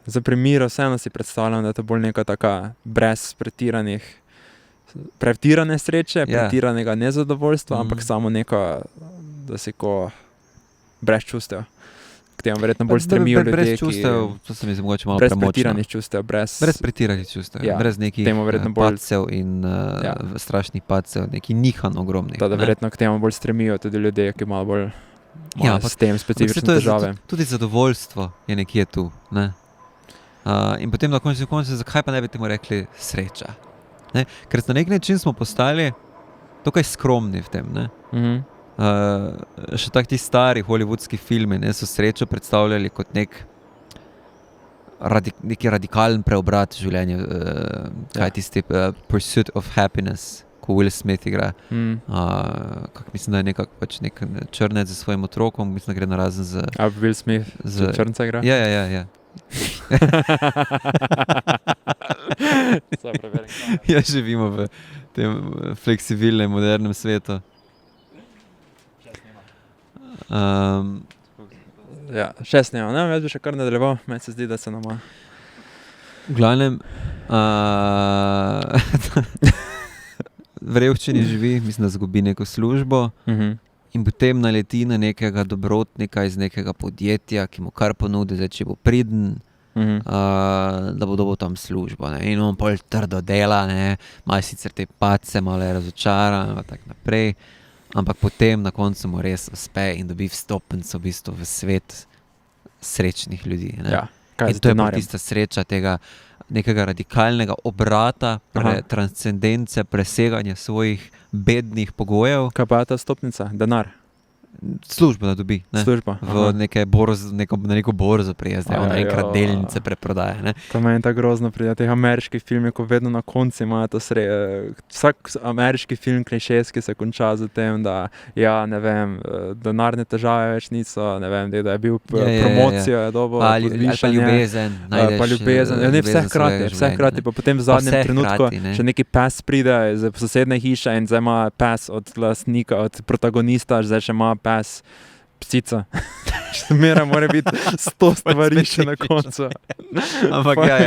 Za primer vseeno si predstavljam, da je to bolj neka taka brez pretirane sreče, pretiranega nezadovoljstva, ampak samo neka, da si ko brez čustev. K temu verjetno bolj stremijo ljudje, brez čustev, to se mi zdi mogoče malo premočno. Brez pretiranih čustev, brez pretiranih čustev, brez nekih padcev in strašnih padcev, neki nihanj ogromnih. Da verjetno k temu bolj stremijo tudi ljudje, ki malo bolj s tem specifične težave. Tudi zadovoljstvo je nekje tu, ne? In potem na koncu, zakaj pa ne bi temu rekli sreča? Ne? Ker na nek način smo postali dokaj skromni v tem. Ne? Še tak ti stari hollywoodski filmi, ne, so srečo predstavljali kot neki radikalen preobrat življenja. Kaj tisti Pursuit of Happiness, ko Will Smith igra. Mislim, da je nekako pač nek črnec za svojim otrokom, mislim, da gre na razen z... A Will Smith črnca igra? Ja. Ja, živimo v tem fleksibilnem, modernem svetu. Ja, še snimam, ne? Jaz bi še kar nadaljeval, meni se zdi, da se nama... V glavnem, v revščini živi, mislim, da zgubi neko službo in potem naleti na nekega dobrotnika iz nekega podjetja, ki mu kar ponudi, zdaj, če bo priden, da bo dobil tam službo. Ne? In on pol trdo dela, ne? Malo sicer te padce, malo je razočaran in tako naprej, ampak potem na koncu mu res uspe in dobi vstopenco v bistvu v svet srečnih ljudi. Ne? Ja. In to je pa tista sreča tega nekega radikalnega obrata, transcendence, preseganja svojih bednih pogojev. Kaj pa je ta stopnica? Denar? Službo da dobi. Ne? Služba. Na neko borzo prijezde, ona enkrat delnice preprodaje. Ne? To meni je tako grozno pri teh ameriških filmih, ko vedno na konci imajo to vsak ameriški film klišejski se konča z tem, da ja, ne vem, denarne težave več niso, ne vem, da je bil promocijo, je dobo ali pa ljubezen. Pa ljubezen, ne vse hkrati, pa potem v zadnjem trenutku še neki pes pride iz sosedne hiše in zdaj ima pes od lastnika, od protagonista, zdaj še ima pes, psica. Zmeraj mora biti 100 stvari še na koncu. Ampak ja.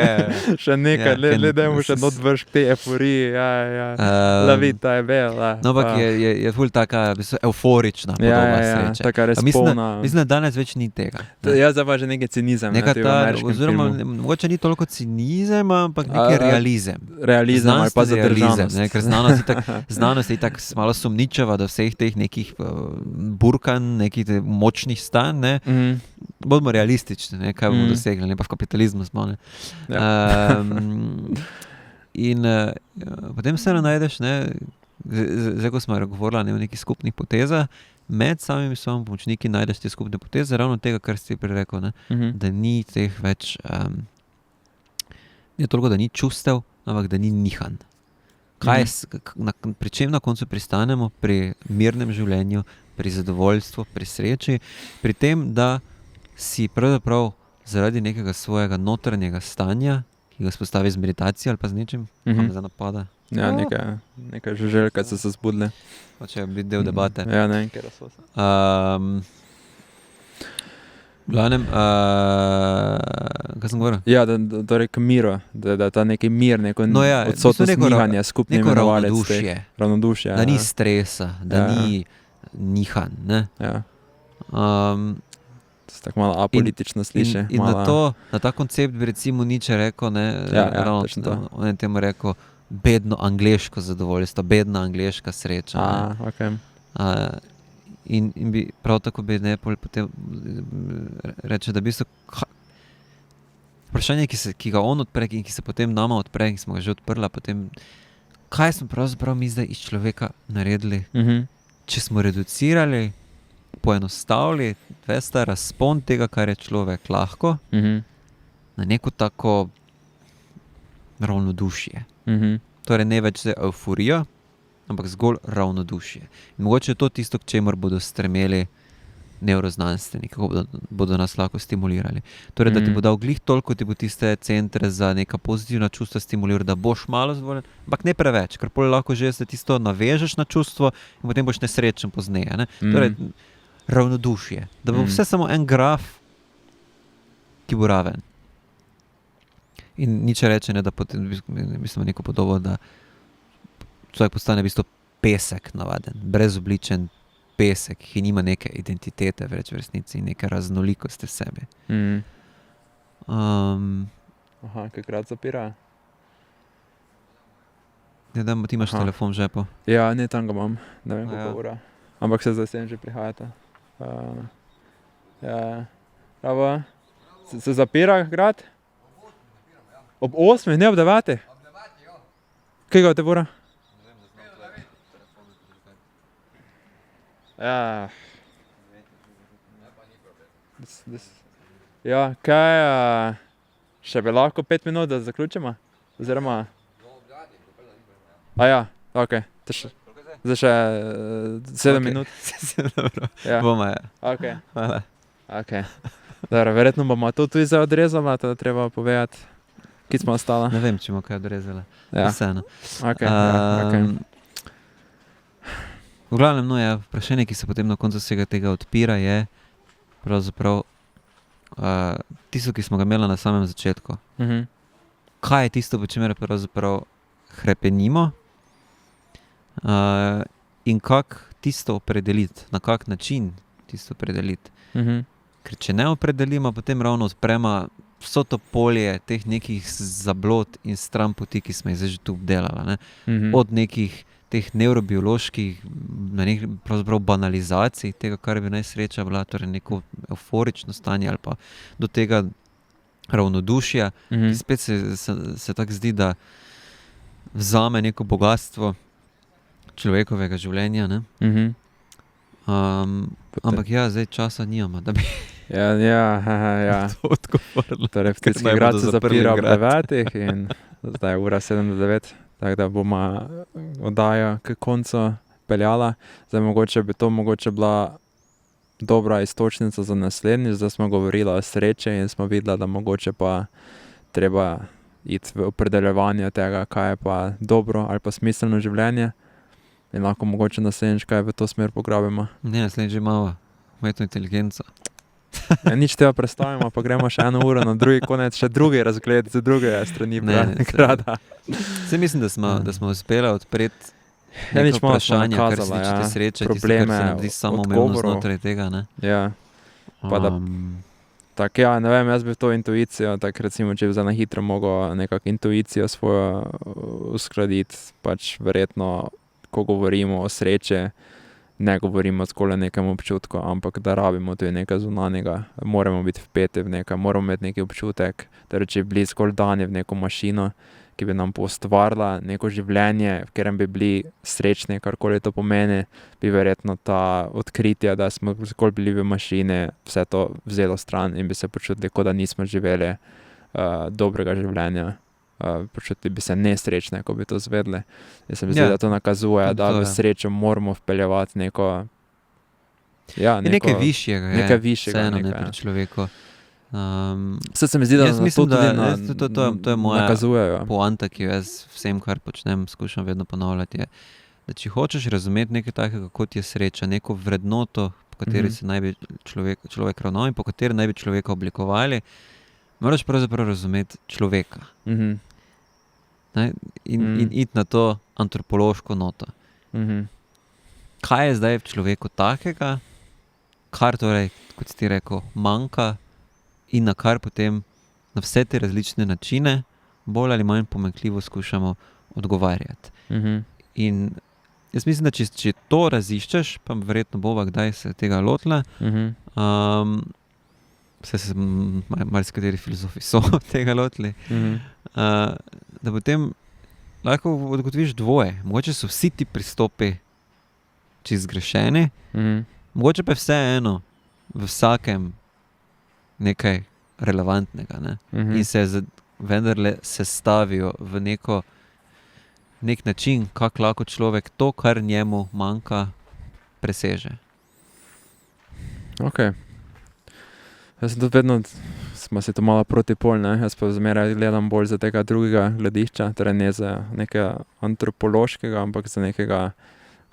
Še nekaj, dajmo še odvršk te euforiji, lavita je bela. No, ampak je ful taka euforična podoba sreče. Taka res polna. Mislim, da danes več ni tega. Ja, zdaj pa že nekaj cinizem. Oziroma, mogoče ni toliko cinizem, ampak nekaj realizem. Realizem ali pa zadržanost. Ker znanost je tako malo sumničava do vseh teh nekih burkan, nekih močnih stanj, ne? Bodimo realistični, ne? Kaj bomo dosegli, ne pa v kapitalizmu smo. In potem se najdeš, ne? Zdaj, ko smo govorili o nekih skupnih potezah, med samimi svojimi pomočniki najdeš te skupne poteze, ravno tega, kar si prej rekel, ne? Da ni teh več, ne toliko, da ni čustev, ampak da ni nihanj. Pri čem na koncu pristanemo? Pri mirnem življenju, pri zadovoljstvu, pri sreči, pri tem, da si pravzaprav zaradi nekega svojega notranjega stanja, ki ga spostavi z meditacijo ali pa z nečim, kam za napada. Ja, nekaj žuželjka so se zbudile. Hoče biti del debate. Ja, ne vem, kjer so se. V glavnem, kaj sem govoril? Ja, torej k miru, da ta neki mir, neko odsotnost nihanja, skupni imenovalec. Ravnodušje. Da ni stresa, da ni nihanj, ne? Ja. To se tako malo apolitično sliši. In na ta koncept bi recimo Nietzsche rekel, ne? Ja, točno to. On je temu rekel bedno angleško zadovoljstvo, bedna angleška sreča. Okay. In bi prav tako bi potem reče, da v bistvu vprašanje, ki ga on odpre in ki se potem nama odpre, ki smo ga že odprla, potem kaj smo pravzaprav mi zdaj iz človeka naredili? Če smo reducirali, poenostavili vesta razpon tega, kar je človek lahko, na neko tako ravnodušje. Torej ne več euforija, ampak zgolj ravnodušje. In mogoče je to tisto, k čemur bodo stremeli neuroznanstveniki, kako bodo nas lahko stimulirali. Torej, da ti bo dal glih toliko, ti bo tiste centre za neka pozitivna čustva stimuliral, da boš malo zadovoljen, ampak ne preveč, ker potem lahko že se tisto navežeš na čustvo in potem boš nesrečen pozneje. Ne? Torej, ravnodušje. Da bo vse samo en graf, ki bo raven. In Nietzsche reče, ne, da potem, mislim, neko podobo, da človek postane v bistvu pesek navaden, brezobličen pesek, ki nima neke identitete več v resnici in neke raznolikosti v sebi. Kakrat zapira? Ne, da ti imaš telefon v žepu. Ja, ne, tam ga imam, ne vem koliko ura. Ampak se zdaj sem že prihajate. Bravo. Se zapira grad? Ob 8, ne ob 9? Kaj ga te ura? Ja. Ja, kaj, še bi lahko 5 minut, da zaključimo? Oziroma... ja, ok. Zdaj še 7 minut. Dobro, Ja. bomo, ja. Okay. Hvala. Okay. Dobro, verjetno bomo to tudi zdaj odrezali, to treba povedati. Kje smo ostala? Ne vem, če bomo kaj odrezali. Ja. Vseeno. Okay, okay. V glavnem, no, ja, vprašanje, ki se potem na koncu vsega tega odpira, je pravzaprav tisto, ki smo ga imeli na samem začetku. Kaj je tisto, po čemer pravzaprav hrepenimo in kako tisto opredeliti, na kak način tisto opredeliti. Ker če ne opredelimo, potem ravno odpremo vso to polje teh nekih zablod in stranpoti, ki smo jih zdaj že tu obdelali. Od nekih teh nevrobioloških pravzaprav banalizacij tega, kar bi naj sreča bila, torej neko euforično stanje ali pa do tega ravnodušja, ki spet se tako zdi, da vzame neko bogatstvo človekovega življenja. Ne? Ampak ja, zdaj časa nimamo, da bi Ja. to odgovorili. Torej, Ptitski grad se zapira ob 9 in zdaj je ura 7 do 9, tako da bomo oddajo k koncu peljala. Zdaj mogoče bi to bila dobra istočnica za naslednjič, zdaj smo govorili o sreči in smo videli, da mogoče pa treba iti v opredeljevanje tega, kaj je pa dobro ali pa smiselno življenje in lahko mogoče naslednjič kaj v to smer pograbimo. Ne, naslednjič že imamo umetno inteligenco. Ja, nič tega predstavimo, pa gremo še 1 uro na drugi konec, še drugi razgled z druge strani grada. Saj mislim, da smo uspeli odpreti nič neko malo smo vprašanje, kar se nakazala, tiče te sreče, probleme, tisto, kar se nam zdi samoumevno odgovorov. znotraj tega. Ne? Ja, pa da tak, ja, ne vem, jaz bi to intuicijo, tak recimo, če bi za na hitro mogel nekako intuicijo svojo uskladiti, pač verjetno, ko govorimo o sreče, ne govorimo zgolj o nekem občutku, ampak da rabimo tudi nekaj zunanjega, moramo biti vpeti v nekaj, moramo imeti neki občutek, torej če bi bili zgolj dani v neko mašino, ki bi nam poustvarila neko življenje, v katerem bi bili srečni, karkoli to pomeni, bi verjetno ta odkritja, da smo zgolj bili v mašini, vse to vzelo stran in bi se počutili, kot da nismo živeli dobrega življenja. Počutili bi se nesrečne, ko bi to zvedli. Jaz se mi zdi, da to nakazuje, da v srečo moramo vpeljevati neko nekaj višjega, nekaj višjega, vseeno ne pri človeku. Vse se mi zdi, da jaz mislim, to je moja nakazujejo. poanta, ki jo jaz vsem, kar počnem, skušam vedno ponavljati, je, da če hočeš razumeti nekaj takega, kot je sreča, neko vrednoto, po kateri se naj bi človek ravnal in po kateri naj bi človeka oblikovali, moraš pravzaprav razumeti človeka. In iti na to antropološko noto. Kaj je zdaj v človeku takega, kar torej, kot si ti rekel, manjka in na kar potem na vse te različne načine bolj ali manj pomanjkljivo skušamo odgovarjati. In jaz mislim, da če to raziščeš, pa verjetno bova kdaj se tega lotila, se marsikateri filozofi so tega lotili, da potem lahko odgotoviš dvoje. Mogoče so vsi ti pristopi čisto zgrešeni, mogoče pa je vseeno v vsakem nekaj relevantnega. Ne? In se vendarle sestavijo v nek način, kako lahko človek to, kar njemu manjka, preseže. Ok. Jaz sem tudi vedno, smo si to malo protipol, ne? Jaz pa zmeraj gledam bolj za tega drugega gledišča, torej ne za nekega antropološkega, ampak za nekega,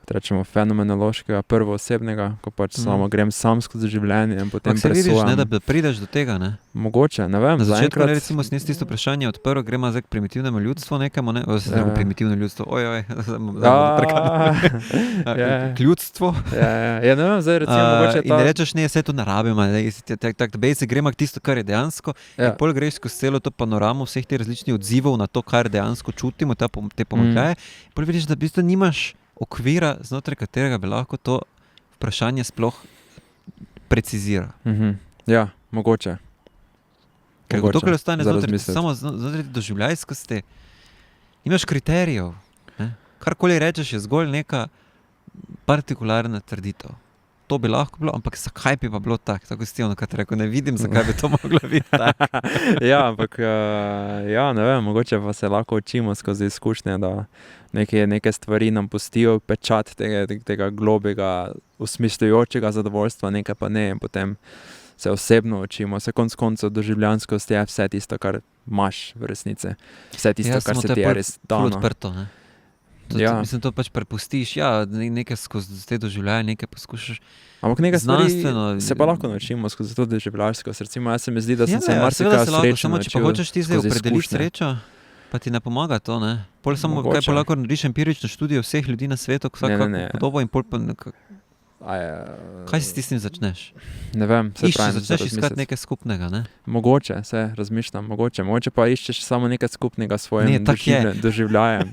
kot rečemo, fenomenološkega, prvoosebnega, ko pač samo grem sam skozi življenje in potem presojam. Vidiš, ne, da prideš do tega, ne? Mogoče, ne vem. Na začetku recimo sem tisto vprašanje odprl, gremo zdaj k primitivnemu ljudstvu nekemu, ne? Primitivno ljudstvo, k ljudstvu. Ja, ne vem, zdaj recimo mogoče in rečeš, ne, vse to ne rabimo, basic gremo k tisto, kar je dejansko, in pol greš skozi celo to panoramo vseh teh različnih odzivov na to, kar dejansko čutimo, te pomanjkljaje, pol vidiš, da v bistvu nimaš okvira, znotraj katerega bi lahko to vprašanje sploh preciziral. Ja, mogoče. Ker to, kar ostane samo znotraj doživljajskosti, nimaš kriterijev. Ne? Karkoli rečeš, je zgolj neka partikularna trditev. to bi lahko bilo, ampak zakaj bi pa bilo tako? Tako si ti ono, kad rekel, ne vidim, zakaj bi to moglo biti tako. Ja, ampak ne vem, mogoče pa se lahko učimo skozi izkušnje, da neke stvari nam pustijo pečat tega globega, usmišljujočega zadovoljstva, nekaj pa ne, in potem se osebno učimo, se konec koncev doživljanskost je vse tisto, kar imaš v resnici, vse tisto, kar se ti je res dano. Odprto, ne? Mislim, to pač prepustiš, nekaj skozi te doživljaje, nekaj poskušaš. Ampak nekaj stvari znanstveno se pa lahko naučimo skozi to doživljarskost. Recimo, jaz se mi zdi, da sem se seveda marsikaj se lahko, srečno samo če pa naučil hočeš ti zdaj skozi opredeliti izkušnje. srečo, pa ti ne pomaga to, ne? Pol samo, Mogoče. kaj pa lahko narediš empirično študijo vseh ljudi na svetu, Ne. podobo in pol pa kaj si s tistim začneš? Ne vem, se pravim, Začneš iskati nekaj skupnega, ne? Mogoče, se razmišljam, mogoče pa iščeš samo nekaj skupnega s svojim Ne, tak je. doživljajem,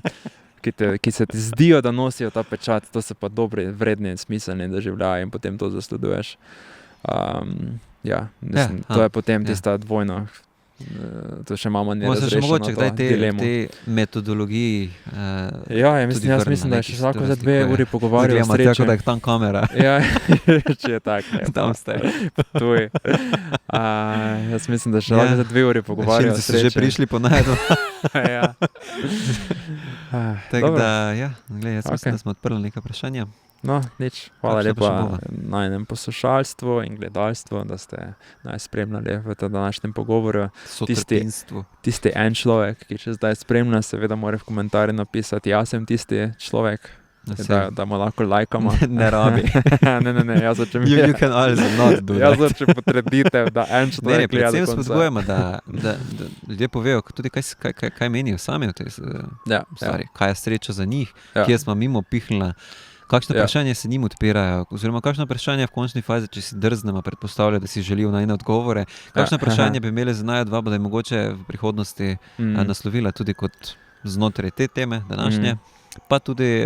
ki se ti zdijo, da nosijo ta pečat, to so pa dobri, vredni in smiselni doživljaji in potem to zasleduješ. Mislim, to je potem tista dvojna, to še imamo nerazrešeno mogoče kdaj dilemo. te metodologiji Jaz mislim, da je še lahko za 2 uri pogovarjal o sreči. Tako da sreči. je tam kamera. Ja, če je tak, ne. Tam ste. Tuj. Jaz mislim, da še lahko za 2 uri pogovarjal o Šilci so sreči. že prišli po najdu. Ja. Tako da, glej, jaz mislim, Okej. da smo odprli nekaj vprašanja. No, nič. Hvala Kakšna pa še lepa bova? najinem poslušalstvu in gledalstvu, da ste nas spremljali v tem današnjem pogovoru. Sotrpinstvo. Tisti en človek, ki še zdaj spremlja, seveda mora v komentarju napisati, jaz sem tisti človek, da mu lahko lajkamo. Ne rabi. Ne, jaz hočem You can also not do jaz that. hočem potrditev, da en Ne, človek gleda predvsem do konca. spodbujamo, da ljudje povejo tudi, kaj menijo sami o tej stvari, kaj je sreča za njih, Ja. kje smo mimo pihnila, kakšno Ja. vprašanje se njim odpirajo, oziroma kakšno vprašanje v končni fazi, če si drznemo predpostavljati, da si želijo najne odgovore, kakšno vprašanje bi imeli za naju dva, da je mogoče v prihodnosti naslovila tudi kot znotraj te teme današnje, pa tudi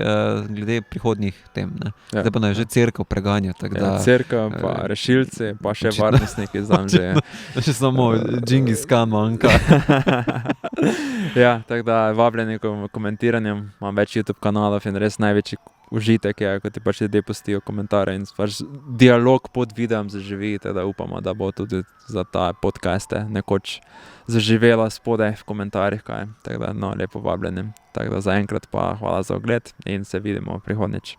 glede prihodnjih tem. Ne? Ja. Zdaj pa naj že cerkev preganja. Cerkev, pa rešilci, pa še očitno- varnostniki znam že. Še samo Džingis Khan manjka. Ja, tako da vabljeni k komentiranjem, imam več YouTube kanalov in res največji užitek je, ko ti pač ljudje pustijo komentarje in pač dialog pod videom zaživi, da upamo, da bo tudi za ta podcaste nekoč zaživela spodaj v komentarjih, kaj. Tako da, no, lepo vabljeni. Tako da zaenkrat pa hvala za ogled in se vidimo prihodnjič.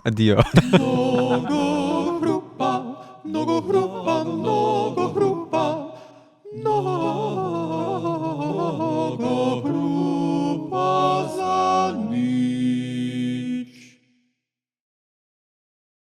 Adijo. Mnogo hrupa, mnogo